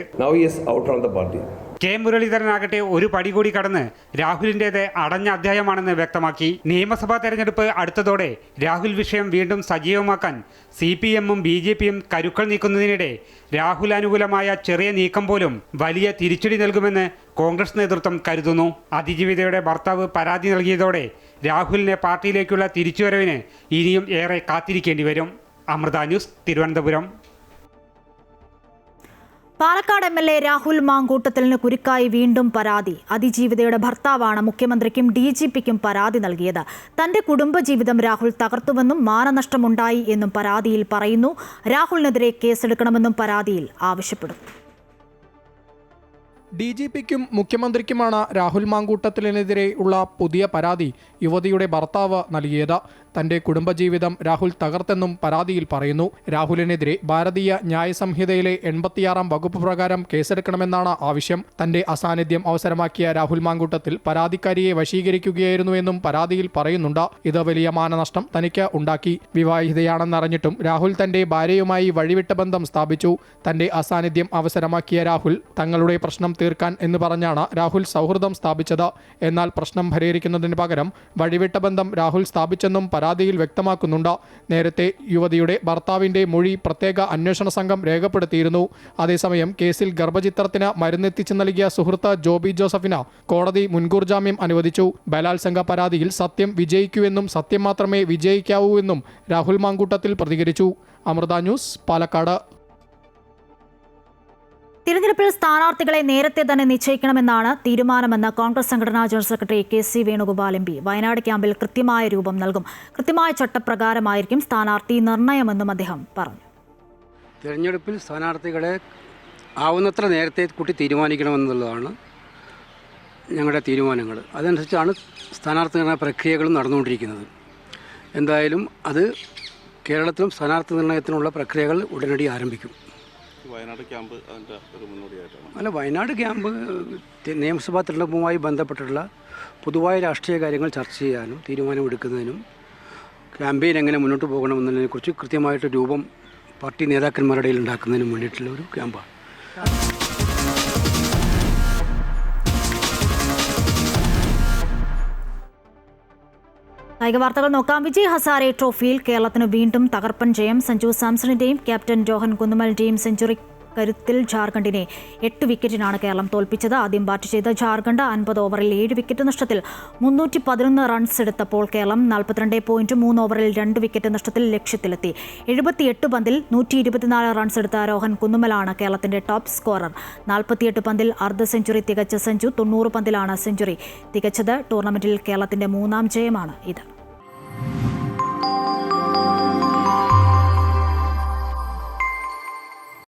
K. മുരളീധരനാകട്ടെ ഒരു പടി കൂടി കടന്ന് രാഹുലിൻ്റേത് അടഞ്ഞ അധ്യായമാണെന്ന് വ്യക്തമാക്കി. നിയമസഭാ തെരഞ്ഞെടുപ്പ് അടുത്തതോടെ രാഹുൽ വിഷയം വീണ്ടും സജീവമാക്കാൻ CPM-ഉം BJP-യും കരുക്കൾ നീക്കുന്നതിനിടെ രാഹുൽ അനുകൂലമായ ചെറിയ നീക്കം പോലും വലിയ തിരിച്ചടി നൽകുമെന്ന് കോൺഗ്രസ് നേതൃത്വം കരുതുന്നു. അതിജീവിതയുടെ ഭർത്താവ് പരാതി നൽകിയതോടെ രാഹുലിനെ പാർട്ടിയിലേക്കുള്ള തിരിച്ചുവരവിന് ഇനിയും ഏറെ കാത്തിരിക്കേണ്ടി വരും. അമൃത ന്യൂസ്, തിരുവനന്തപുരം. പാലക്കാട് MLA രാഹുൽ മാങ്കൂട്ടത്തിലിന് കുരുക്കായി വീണ്ടും പരാതി. അതിജീവിതയുടെ ഭർത്താവാണ് മുഖ്യമന്ത്രിക്കും DGP-ക്കും പരാതി നൽകിയത്. തന്റെ കുടുംബജീവിതം രാഹുൽ തകർത്തുവെന്നും മാനനഷ്ടമുണ്ടായി എന്നും പരാതിയിൽ പറയുന്നു. രാഹുലിനെതിരെ കേസെടുക്കണമെന്നും പരാതിയിൽ ആവശ്യപ്പെടുന്നു. DGP-ക്കും മുഖ്യമന്ത്രിക്കുമാണ് രാഹുൽ മാങ്കൂട്ടത്തിലിനെതിരെ ഉള്ള പുതിയ പരാതി യുവതിയുടെ ഭർത്താവ് നൽകിയത്. തന്റെ കുടുംബജീവിതം രാഹുൽ തകർത്തെന്നും പരാതിയിൽ പറയുന്നു. രാഹുലിനെതിരെ ഭാരതീയ ന്യായ സംഹിതയിലെ 86-ാം വകുപ്പ് പ്രകാരം കേസെടുക്കണമെന്നാണ് ആവശ്യം. തന്റെ അസാന്നിധ്യം അവസരമാക്കിയ രാഹുൽ മാങ്കൂട്ടത്തിൽ പരാതിക്കാരിയെ വശീകരിക്കുകയായിരുന്നുവെന്നും പരാതിയിൽ പറയുന്നുണ്ട്. ഇത് വലിയ മാനനഷ്ടം തനിക്ക് ഉണ്ടാക്കി. വിവാഹിതയാണെന്നറിഞ്ഞിട്ടും രാഹുൽ തന്റെ ഭാര്യയുമായി വഴിവിട്ട ബന്ധം സ്ഥാപിച്ചു. തന്റെ അസാന്നിധ്യം അവസരമാക്കിയ രാഹുൽ തങ്ങളുടെ പ്രശ്നം തീർക്കാൻ എന്ന് പറഞ്ഞാണ് രാഹുൽ സൗഹൃദം സ്ഥാപിച്ചത്. എന്നാൽ പ്രശ്നം പരിഹരിക്കുന്നതിന് പകരം വഴിവിട്ട ബന്ധം രാഹുൽ സ്ഥാപിച്ചെന്നും പരാതിയിൽ വ്യക്തമാക്കുന്നുണ്ട്. നേരത്തെ യുവതിയുടെ ഭർത്താവിന്റെ മൊഴി പ്രത്യേക അന്വേഷണ സംഘം രേഖപ്പെടുത്തിയിരുന്നു. അതേസമയം കേസിൽ ഗർഭചിത്രത്തിന് മരുന്നെത്തിച്ചു നൽകിയ സുഹൃത്ത് ജോബി ജോസഫിന് കോടതി മുൻകൂർ ജാമ്യം അനുവദിച്ചു. ബലാത്സംഗ പരാതിയിൽ സത്യം വിജയിക്കുമെന്നും സത്യം മാത്രമേ വിജയിക്കാവൂ എന്നും രാഹുൽ മാങ്കൂട്ടത്തിൽ പ്രതികരിച്ചു. അമൃത ന്യൂസ്, പാലക്കാട്. തിരഞ്ഞെടുപ്പിൽ സ്ഥാനാർത്ഥികളെ നേരത്തെ തന്നെ നിശ്ചയിക്കണമെന്നാണ് തീരുമാനമെന്ന് കോൺഗ്രസ് സംഘടനാ general secretary KC Venugopal MP. Wayanad ക്യാമ്പിൽ കൃത്യമായ രൂപം നൽകും. കൃത്യമായ ചട്ടപ്രകാരമായിരിക്കും സ്ഥാനാർത്ഥി നിർണയമെന്നും അദ്ദേഹം പറഞ്ഞു. തിരഞ്ഞെടുപ്പിൽ സ്ഥാനാർത്ഥികളെ ആവുന്നത്ര നേരത്തെ കൂട്ടി തീരുമാനിക്കണമെന്നുള്ളതാണ് ഞങ്ങളുടെ തീരുമാനങ്ങൾ. അതനുസരിച്ചാണ് സ്ഥാനാർത്ഥി നിർണയ പ്രക്രിയകളും നടന്നുകൊണ്ടിരിക്കുന്നത്. എന്തായാലും അത് കേരളത്തിലും സ്ഥാനാർത്ഥി നിർണയത്തിനുള്ള പ്രക്രിയകൾ ഉടനടി ആരംഭിക്കും. വയനാട് ക്യാമ്പ് അതിൻ്റെ ഒരു മുന്നോടിയായിട്ടാണ്. അല്ല, വയനാട് ക്യാമ്പ് നിയമസഭാ തെരഞ്ഞെടുപ്പുമായി ബന്ധപ്പെട്ടുള്ള പൊതുവായ രാഷ്ട്രീയ കാര്യങ്ങൾ ചർച്ച ചെയ്യാനും തീരുമാനമെടുക്കുന്നതിനും ക്യാമ്പയിൻ എങ്ങനെ മുന്നോട്ട് പോകണമെന്നതിനെക്കുറിച്ച് കൃത്യമായിട്ട് രൂപം പാർട്ടി നേതാക്കന്മാരുടെ ഇടയിൽ ഉണ്ടാക്കുന്നതിനും വേണ്ടിയിട്ടുള്ള ഒരു ക്യാമ്പാണ്. കായിക വാർത്തകൾ നോക്കാം. വിജയ് ഹസാരെ ട്രോഫിയിൽ കേരളത്തിന് വീണ്ടും തകർപ്പൻ ജയം. സഞ്ജു സാംസണിന്റെയും ക്യാപ്റ്റൻ രോഹൻ കുന്നുമലിന്റെയും സെഞ്ചുറി കരുത്തിൽ ജാർഖണ്ഡിനെ 8 വിക്കറ്റിനാണ് കേരളം തോൽപ്പിച്ചത്. ആദ്യം ബാറ്റ് ചെയ്ത ജാർഖണ്ഡ് 50 ഓവറിൽ 7 വിക്കറ്റ് നഷ്ടത്തിൽ 311 റൺസ് എടുത്തപ്പോൾ കേരളം 42.3 ഓവറിൽ 2 വിക്കറ്റ് നഷ്ടത്തിൽ ലക്ഷ്യത്തിലെത്തി. 78 പന്തിൽ 124 റൺസ് എടുത്ത രോഹൻ കുന്നുമലാണ് കേരളത്തിന്റെ ടോപ്പ് സ്കോറർ. 48 പന്തിൽ അർദ്ധ സെഞ്ചുറി തികച്ച സഞ്ജു 90 പന്തിലാണ് സെഞ്ചുറി തികച്ചത്. ടൂർണമെന്റിൽ കേരളത്തിന്റെ 3ാം ജയമാണ് ഇത്.